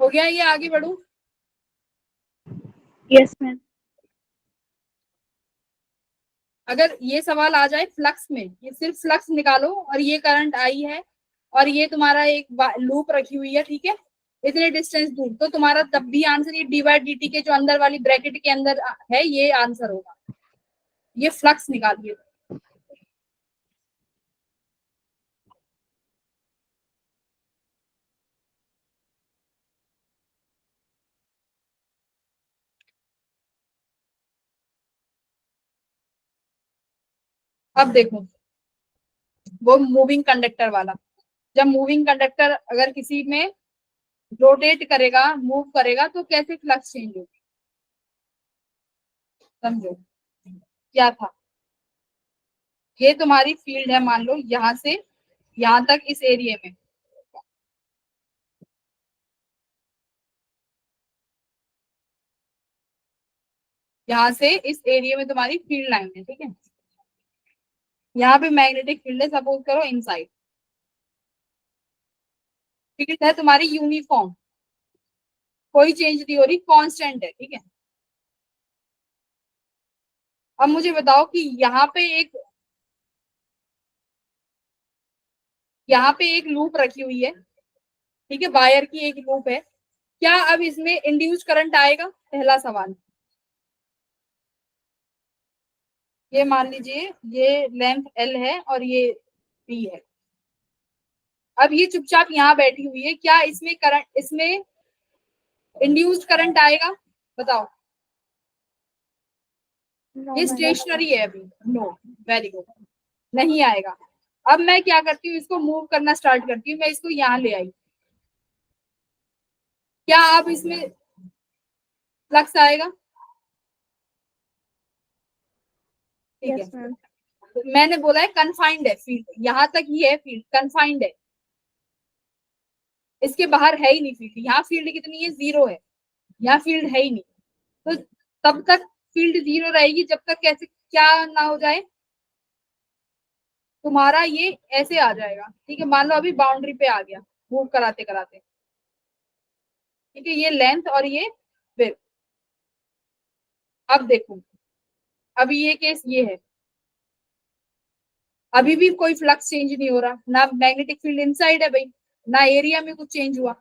हो गया ये? आगे बढ़ू? Yes, ma'am. अगर ये सवाल आ जाए फ्लक्स में, ये सिर्फ फ्लक्स निकालो और ये करंट आई है और ये तुम्हारा एक लूप रखी हुई है, ठीक है, इतने डिस्टेंस दूर, तो तुम्हारा तब भी आंसर ये डी बाई डी टी के जो अंदर वाली ब्रैकेट के अंदर है ये आंसर होगा। ये फ्लक्स निकालिए। अब देखो वो मूविंग कंडक्टर वाला, जब मूविंग कंडक्टर अगर किसी में रोटेट करेगा, मूव करेगा, तो कैसे फ्लक्स चेंज होगी? समझो क्या था। ये तुम्हारी फील्ड है, मान लो यहाँ से यहाँ तक इस एरिया में, यहाँ से इस एरिया में तुम्हारी फील्ड लाइन है, ठीक है। यहाँ पे मैग्नेटिक फील्ड है, सपोज करो इनसाइड। फील्ड है तुम्हारी यूनिफॉर्म, कोई चेंज नहीं हो रही, कांस्टेंट है, ठीक है। अब मुझे बताओ कि यहाँ पे एक लूप रखी हुई है, ठीक है, वायर की एक लूप है, क्या अब इसमें इंड्यूस करंट आएगा? पहला सवाल। ये मान लीजिए ये लेंथ एल है और ये बी है। अब ये चुपचाप यहाँ बैठी हुई है, क्या इसमें इंड्यूस्ड करंट आएगा? बताओ। No, ये madam. स्टेशनरी है अभी। नो। Very good. नहीं आएगा। अब मैं क्या करती हूँ, इसको मूव करना स्टार्ट करती हूँ, मैं इसको यहाँ ले आई, क्या अब इसमें फ्लक्स आएगा? ठीक Yes, है। ma'am. मैंने बोला है कन्फाइंड है फील्ड, यहाँ तक ही है फील्ड, कन्फाइंड है, इसके बाहर है ही नहीं फील्ड। यहाँ फील्ड कितनी है? 0 है। यहाँ फील्ड है ही नहीं, तो तब तक फील्ड 0 रहेगी जब तक कैसे क्या ना हो जाए, तुम्हारा ये ऐसे आ जाएगा, ठीक है। मान लो अभी बाउंड्री पे आ गया मूव कराते कराते, ठीक है, ये लेंथ और ये विड्थ। अब देखो, अभी ये केस ये है, अभी भी कोई फ्लक्स चेंज नहीं हो रहा, ना मैग्नेटिक फील्ड इनसाइड है भाई, ना एरिया में कुछ चेंज हुआ,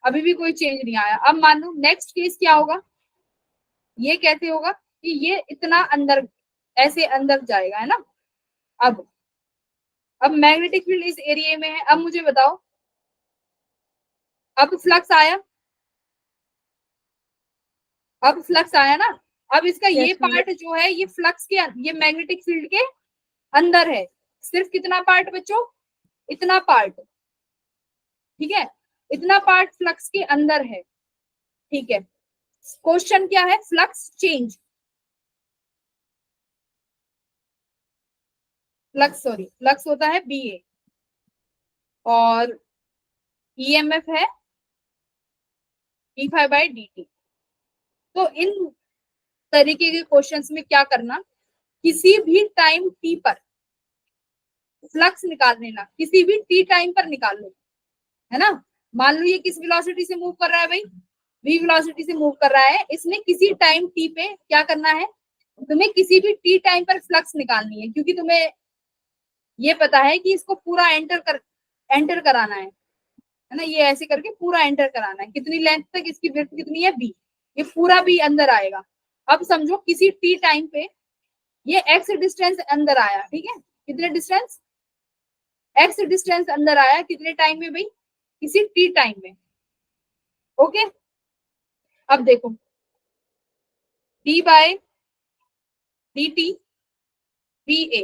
अभी भी कोई चेंज नहीं आया। अब मान लो नेक्स्ट केस क्या होगा, ये कैसे होगा कि ये इतना अंदर ऐसे अंदर जाएगा, है ना। अब अब मैग्नेटिक फील्ड इस एरिया में है, अब मुझे बताओ, अब फ्लक्स आया, अब फ्लक्स आया ना। अब इसका ये Yes, ma'am. पार्ट जो है ये फ्लक्स के, ये मैग्नेटिक फील्ड के अंदर है। सिर्फ कितना पार्ट बच्चों? इतना पार्ट, ठीक है, इतना पार्ट फ्लक्स के अंदर है, ठीक है। क्वेश्चन क्या है? Flux change, flux sorry flux होता है बी ए, और ईएमएफ है D five by D T. तो इन तरीके के क्वेश्चंस में क्या करना, किसी भी टाइम टी पर फ्लक्स निकाल लेना, किसी भी टी टाइम पर निकाल लो, है ना। मान लो ये किस वेलोसिटी से मूव कर रहा है भाई, v वेलोसिटी से मूव कर रहा है, इसने किसी टाइम t पे क्या करना है, तुम्हें किसी भी t टाइम पर फ्लक्स निकालनी है, क्योंकि तुम्हें ये पता है कि इसको पूरा एंटर कराना है ना, ये ऐसे करके पूरा एंटर कराना है। कितनी लेंथ तक, इसकी विड्थ कितनी है b, ये पूरा b अंदर आएगा। अब समझो किसी t टाइम पे ये x डिस्टेंस अंदर आया, ठीक है, कितने डिस्टेंस, x डिस्टेंस अंदर आया, कितने टाइम में भाई, किसी t टाइम में। ओके, अब देखो d by dt va,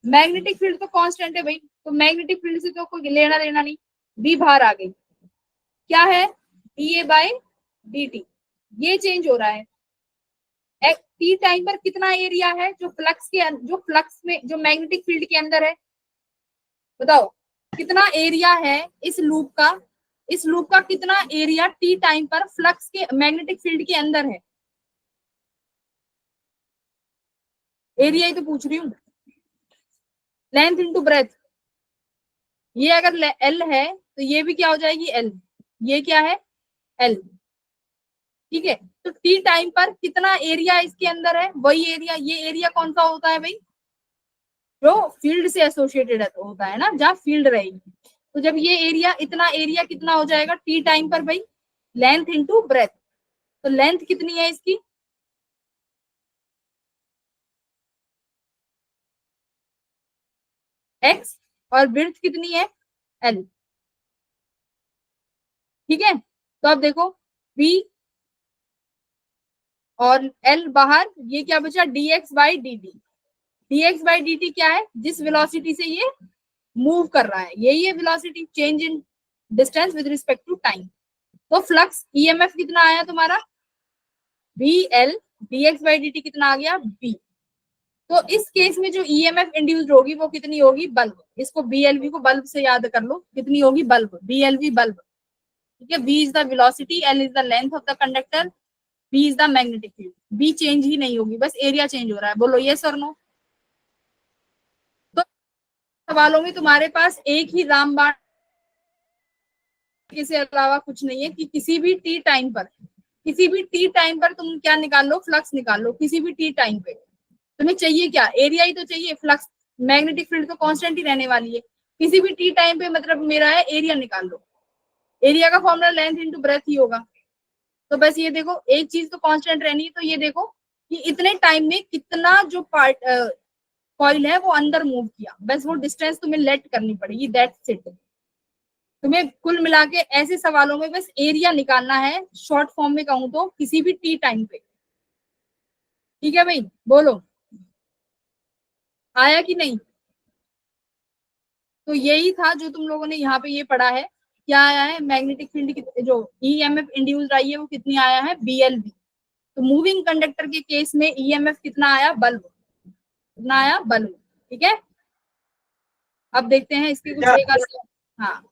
magnetic field तो कांस्टेंट है भाई, तो मैग्नेटिक फील्ड से तो कोई लेना देना नहीं, b बाहर आ गई, क्या है da बाय dt, ये चेंज हो रहा है। टी टाइम पर कितना एरिया है जो फ्लक्स में, जो मैग्नेटिक फील्ड के अंदर है, बताओ कितना एरिया है इस लूप का, इस लूप का कितना एरिया टी टाइम पर फ्लक्स के मैग्नेटिक फील्ड के अंदर है, एरिया ही तो पूछ रही हूँ। लेंथ इनटू ब्रेथ, ये अगर एल है तो ये भी क्या हो जाएगी एल, ये क्या है एल, ठीक है। तो टी टाइम पर कितना एरिया इसके अंदर है, वही एरिया, ये एरिया कौन सा होता है भाई, जो फील्ड से एसोसिएटेड होता है ना, जहाँ फील्ड रहेगी। तो जब ये एरिया, इतना एरिया कितना हो जाएगा टी टाइम पर भाई, लेंथ इनटू ब्रेथ, तो लेंथ कितनी है इसकी, x, और विड्थ कितनी है l, ठीक है। तो अब देखो v और l बाहर, ये क्या बचा dx by dt, dx by dt क्या है, जिस वेलोसिटी से ये मूव कर रहा है, यही है velocity, change in distance with respect to time. तो फ्लक्स ईएमएफ कितना आया तुम्हारा vl, dx बाई dt कितना आ गया b। तो इस केस में जो ईएमएफ इंड्यूस्ड होगी वो कितनी होगी, बल्ब, इसको बीएलवी को बल्ब से याद कर लो, कितनी होगी बल्ब, बीएलवी बल्ब, ठीक है। v is the velocity, l is the length of the conductor, b is the magnetic field, b change ही नहीं होगी, बस एरिया चेंज हो रहा है। बोलो यस और नो। तो सवालों में तुम्हारे पास एक ही रामबाण के अलावा कुछ नहीं है, कि किसी भी टी टाइम पर, किसी भी टी टाइम पर तुम क्या निकाल लो, फ्लक्स निकाल लो, किसी भी टी टाइम पे। तुम्हें चाहिए क्या, एरिया ही तो चाहिए, फ्लक्स, मैग्नेटिक फील्ड तो कांस्टेंट ही रहने वाली है, किसी भी टी टाइम पे, मतलब मेरा है एरिया निकाल लो, एरिया का फॉर्मूला लेंथ इनटू ब्रेथ ही होगा। तो बस ये देखो एक चीज तो कांस्टेंट रहनी है, तो ये देखो कि इतने टाइम में कितना जो पार्ट कॉइल है वो अंदर मूव किया, बस वो डिस्टेंस तुम्हें लेट करनी पड़ेगी, दैट्स इट। तुम्हें कुल मिला के ऐसे सवालों में बस एरिया निकालना है, शॉर्ट फॉर्म में कहूं तो किसी भी टी टाइम पे, ठीक है भाई। बोलो आया कि नहीं। तो यही था जो तुम लोगों ने यहाँ पे ये पढ़ा है, क्या आया है, मैग्नेटिक फील्ड जो ईएमएफ इंड्यूस्ड आई है वो कितनी आया है, बीएलबी। तो मूविंग कंडक्टर के केस में ईएमएफ कितना आया, बल्ब, कितना आया बल्ब, ठीक है। अब देखते हैं इसके कुछ एक हाँ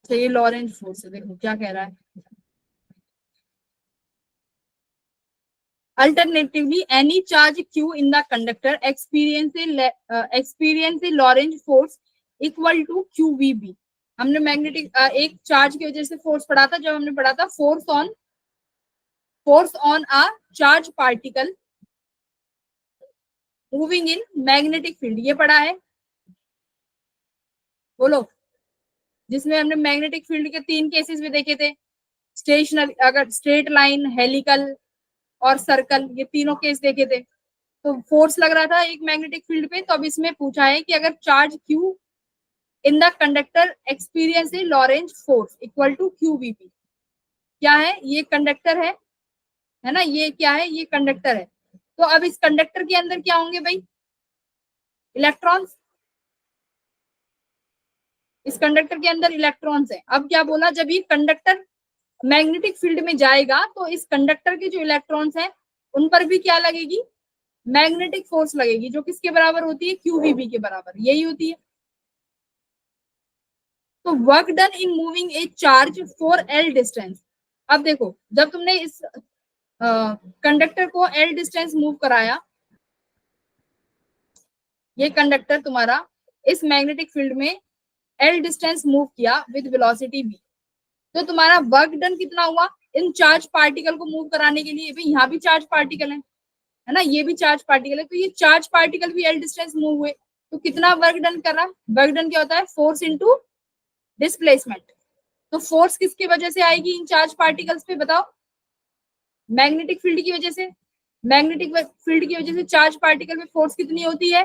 तो ये लॉरेंट फोर्स है, देखो क्या कह रहा है। Alternatively, any charge Q in the conductor experience a Lorentz force equal to QVB। हमने मैग्नेटिक एक चार्ज की वजह से फोर्स पढ़ा था, जब हमने पढ़ा था force on a charge particle moving in magnetic field, ये पढ़ा है। बोलो, जिसमें हमने मैग्नेटिक फील्ड के 3 केसेस भी देखे थे, स्टेशनरी, अगर स्ट्रेट लाइन, हेलिकल और सर्कल, ये तीनों केस देखे थे। तो फोर्स लग रहा था एक मैग्नेटिक फील्ड पे, तो अब इसमें पूछा है कि अगर charge Q in the conductor experience a Lorentz force equal to QVP, क्या है, ये कंडक्टर है ना, ये क्या है, ये कंडक्टर है। तो अब इस कंडक्टर के अंदर क्या होंगे भाई, इलेक्ट्रॉन्स, इस कंडक्टर के अंदर इलेक्ट्रॉन्स है। अब क्या बोला, जब ये कंडक्टर मैग्नेटिक फील्ड में जाएगा तो इस कंडक्टर के जो इलेक्ट्रॉन्स हैं उन पर भी क्या लगेगी, मैग्नेटिक फोर्स लगेगी, जो किसके बराबर होती है, QVB के बराबर, यही होती है। तो work done in moving A charge for L distance. अब देखो, जब तुमने इस कंडक्टर को L डिस्टेंस मूव कराया, ये कंडक्टर तुम्हारा इस मैग्नेटिक फील्ड में L डिस्टेंस मूव किया विद वेलोसिटी v, तो तुम्हारा वर्क डन कितना हुआ, इन चार्ज पार्टिकल को मूव कराने के लिए। भाई यहाँ भी चार्ज पार्टिकल है ना, ये भी चार्ज पार्टिकल है, तो ये चार्ज पार्टिकल भी L डिस्टेंस मूव हुए, तो कितना वर्क डन करा। वर्क डन क्या होता है, फोर्स इंटू डिस्प्लेसमेंट। तो फोर्स किसकी वजह से आएगी इन चार्ज पार्टिकल्स पे, बताओ, मैग्नेटिक फील्ड की वजह से। मैग्नेटिक फील्ड की वजह से चार्ज पार्टिकल में फोर्स कितनी होती है,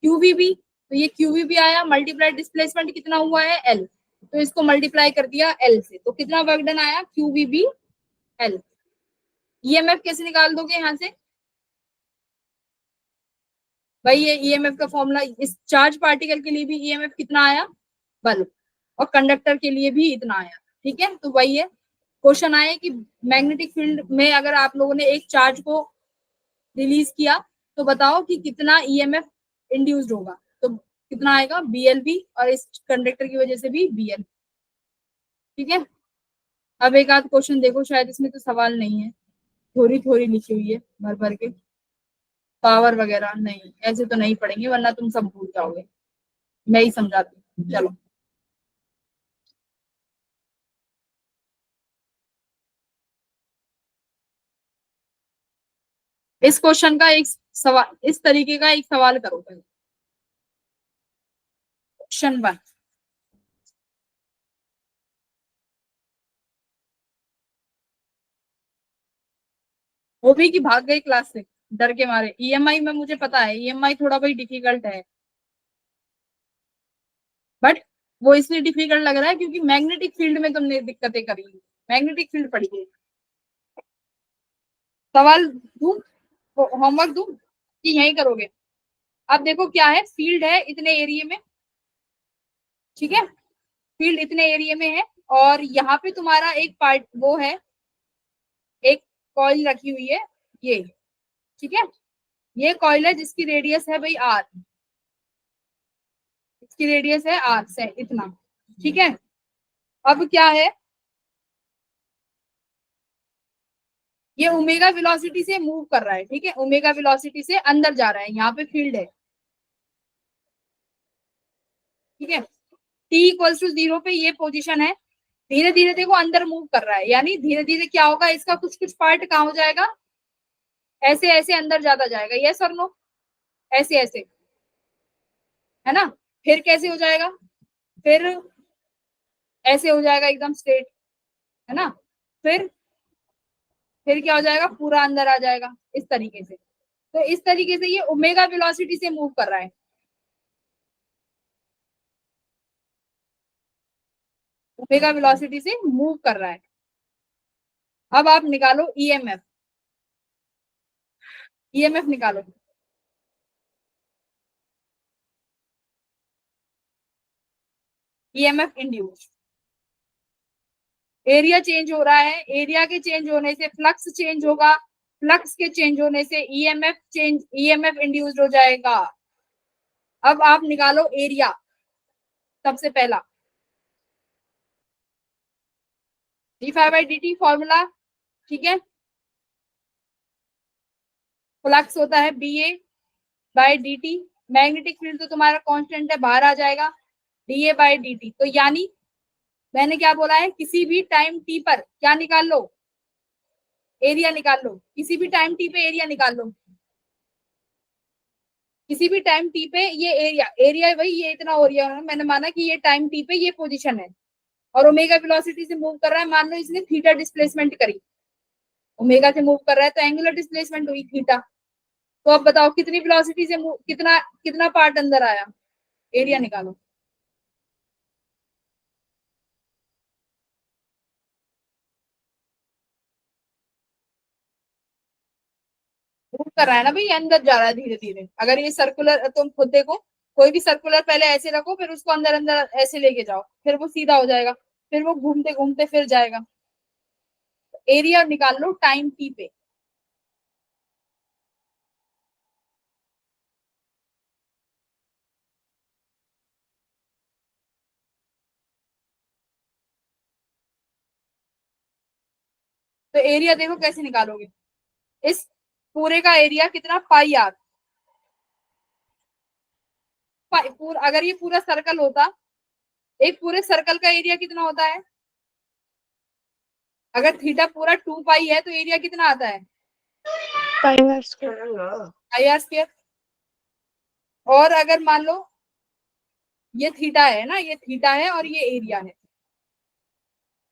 QVB। तो ये QVB आया, मल्टीप्लाई डिस्प्लेसमेंट कितना हुआ है, L, तो इसको मल्टीप्लाई कर दिया L से, तो कितना वर्क डन आया, QVB L। EMF कैसे निकाल दोगे यहाँ से, भाई ये EMF का फॉर्मूला, इस चार्ज पार्टिकल के लिए भी EMF कितना आया, बल्ब, और कंडक्टर के लिए भी इतना आया। ठीक है, तो वही है, क्वेश्चन आए कि मैग्नेटिक फील्ड में अगर आप लोगों ने एक चार्ज को रिलीज किया तो बताओ कि कितना EMF इंड्यूस्ड होगा, तो कितना आएगा, BLB, और इस कंडक्टर की वजह से भी BL। ठीक है, अब एक आध क्वेश्चन देखो, शायद इसमें तो सवाल नहीं है, थोड़ी थोड़ी लिखी हुई है भर भर के, पावर वगैरह नहीं, ऐसे तो नहीं पढ़ेंगे वरना तुम सब भूल जाओगे, मैं ही समझाती हूँ। चलो, इस क्वेश्चन का एक सवाल, इस तरीके का एक सवाल करो पहले। क्वेश्चन 1, वो भी कि भाग गई क्लास से डर के मारे। EMI में मुझे पता है, EMI थोड़ा भाई डिफिकल्ट है, बट वो इसलिए डिफिकल्ट लग रहा है क्योंकि मैग्नेटिक फील्ड में तुमने दिक्कतें करी, मैग्नेटिक फील्ड पढ़ी है। सवाल दूं, होमवर्क दूं कि यही करोगे। अब देखो क्या है, फील्ड है इतने एरिया में, ठीक है, फील्ड इतने एरिया में है, और यहाँ पे तुम्हारा एक पार्ट वो है, एक कॉइल रखी हुई है ये, ठीक है, ये कॉइल है जिसकी रेडियस है भाई R, इसकी रेडियस है R से इतना, ठीक है। अब क्या है, ये ओमेगा वेलोसिटी से मूव कर रहा है, ठीक है, ओमेगा वेलोसिटी से अंदर जा रहा है, यहाँ पे फील्ड है, ठीक है। T=0 पे ये पोजीशन है, धीरे धीरे देखो अंदर मूव कर रहा है, यानी धीरे धीरे क्या होगा, इसका कुछ कुछ पार्ट कहाँ हो जाएगा, ऐसे ऐसे अंदर जाता जाएगा, यस और नो, ऐसे ऐसे, है ना। फिर कैसे हो जाएगा, फिर ऐसे हो जाएगा एकदम स्ट्रेट, है ना। फिर फिर क्या हो जाएगा, पूरा अंदर आ जाएगा इस तरीके से। तो इस तरीके से ये ओमेगा वेलोसिटी से मूव कर रहा है, ओमेगा वेलोसिटी से मूव कर रहा है। अब आप निकालो EMF, EMF निकालो। EMF इंड्यूस, एरिया चेंज हो रहा है, एरिया के चेंज होने से फ्लक्स चेंज होगा, फ्लक्स के चेंज होने से EMF इंड्यूस्ड हो जाएगा। अब आप निकालो एरिया, सबसे पहला d∅dt फॉर्मूला, ठीक है, फ्लक्स होता है BA/dt, मैग्नेटिक फील्ड तो तुम्हारा कांस्टेंट है, बाहर आ जाएगा dA/dt। तो यानी मैंने क्या बोला है, किसी भी टाइम t पर क्या निकाल लो, एरिया निकाल लो, किसी भी टाइम t पे एरिया निकाल लो, किसी भी टाइम t पे ये एरिया, एरिया भाई ये इतना एरिया है, मैंने माना कि ये टाइम t पे ये पोजीशन है, और ओमेगा वेलोसिटी से मूव कर रहा है, मान लो इसने थीटा डिस्प्लेसमेंट करी, ओमेगा से मूव कर रहा है तो एंगुलर डिस्प्लेसमेंट हुई थीटा। तो अब बताओ कितनी वेलोसिटी से कितना कितना पार्ट अंदर आया, एरिया निकालो। मूव कर रहा है ना भाई, अंदर जा रहा है धीरे धीरे। अगर ये सर्कुलर, तुम खुद देखो, कोई भी सर्कुलर पहले ऐसे रखो, फिर उसको अंदर अंदर ऐसे लेके जाओ, फिर वो सीधा हो जाएगा, फिर वो घूमते घूमते फिर जाएगा। एरिया निकाल लो टाइम t पे, तो एरिया देखो कैसे निकालोगे। इस पूरे का एरिया कितना, पाई आर। अगर ये पूरा सर्कल होता, एक पूरे सर्कल का एरिया कितना होता है, अगर थीटा पूरा 2 पाई है तो एरिया कितना आता है, pi are square. Pi are square. और अगर मान लो ये थीटा है ना, ये थीटा है और ये एरिया है।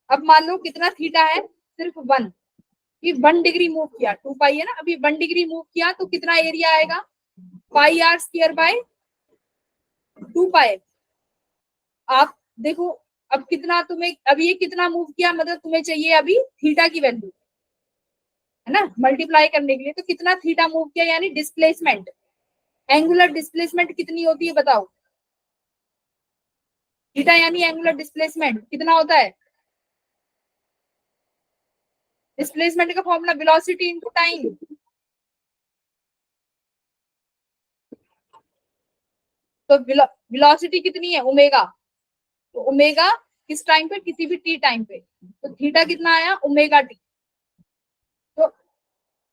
अब मान लो कितना थीटा है, सिर्फ 1। ये 1 डिग्री मूव किया, 2 पाई है ना, अभी 1 डिग्री मूव किया तो कितना एरिया आएगा, पाई आर स्क्वायर बाय 2 पाई। आप देखो अब कितना तुम्हें, अभी ये कितना मूव किया, मतलब तुम्हें चाहिए अभी थीटा की वैल्यू, है ना, मल्टीप्लाई करने के लिए। तो कितना थीटा मूव किया, यानी डिस्प्लेसमेंट, एंगुलर डिस्प्लेसमेंट कितनी होती है बताओ। थीटा यानी एंगुलर डिस्प्लेसमेंट कितना होता है, डिस्प्लेसमेंट का फॉर्मूला वेलोसिटी इनटू टाइम। तो वेलोसिटी कितनी है, ओमेगा। तो ओमेगा किस टाइम पे, किसी भी टी टाइम पे। तो थीटा कितना आया, ओमेगा टी। तो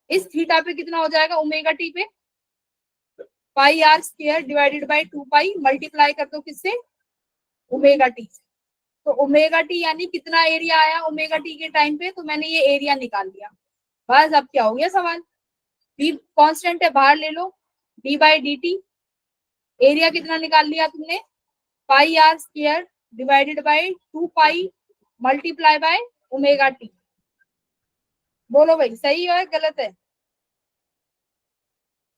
इस थीटा पे कितना हो जाएगा, ओमेगा टी पे pi are square divided by 2 pi, multiply कर दो किससे, ओमेगा टी से। तो ओमेगा टी यानी कितना एरिया आया ओमेगा टी के टाइम पे, तो मैंने ये एरिया निकाल लिया। बस अब क्या हो गया सवाल, डी कांस्टेंट है बाहर ले लो, D by D T. Area कितना निकाल लिया तुमने, pi are square divided by 2 pi multiply by omega T. बोलो भाई सही है गलत है।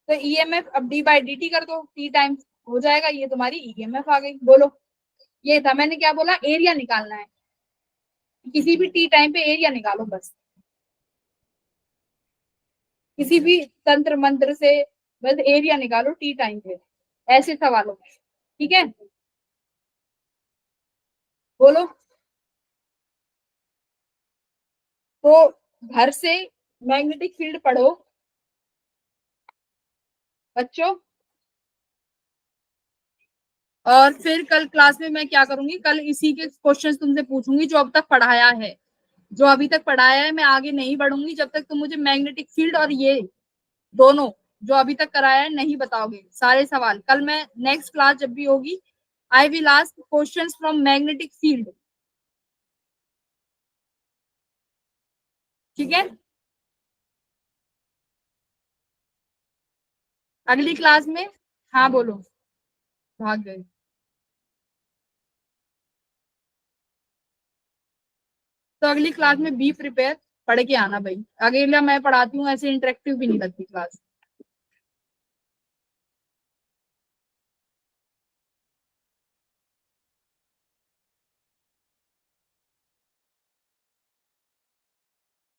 तो ईएमएफ अब डी बाई डी टी कर दो, टी टाइम्स हो जाएगा, ये तुम्हारी ईएमएफ आ गई। बोलो, ये था, मैंने क्या बोला, एरिया निकालना है, किसी भी टी टाइम पे एरिया निकालो बस, किसी भी तंत्र मंत्र से बस एरिया निकालो टी टाइम पे, ऐसे सवालों में। ठीक है, बोलो। तो घर से मैग्नेटिक फील्ड पढ़ो बच्चों, और फिर कल क्लास में मैं क्या करूंगी, कल इसी के क्वेश्चंस तुमसे पूछूंगी जो अब तक पढ़ाया है। जो अभी तक पढ़ाया है मैं आगे नहीं बढ़ूंगी जब तक तुम मुझे मैग्नेटिक फील्ड और ये दोनों जो अभी तक कराया है नहीं बताओगे। सारे सवाल कल मैं नेक्स्ट क्लास जब भी होगी, I will ask questions from magnetic field. ठीक है, अगली क्लास में। हाँ बोलो, भाग गए। तो अगली क्लास में बी प्रिपेयर, पढ़ के आना भाई। अगला मैं पढ़ाती हूँ, ऐसे इंटरेक्टिव भी नहीं लगती क्लास।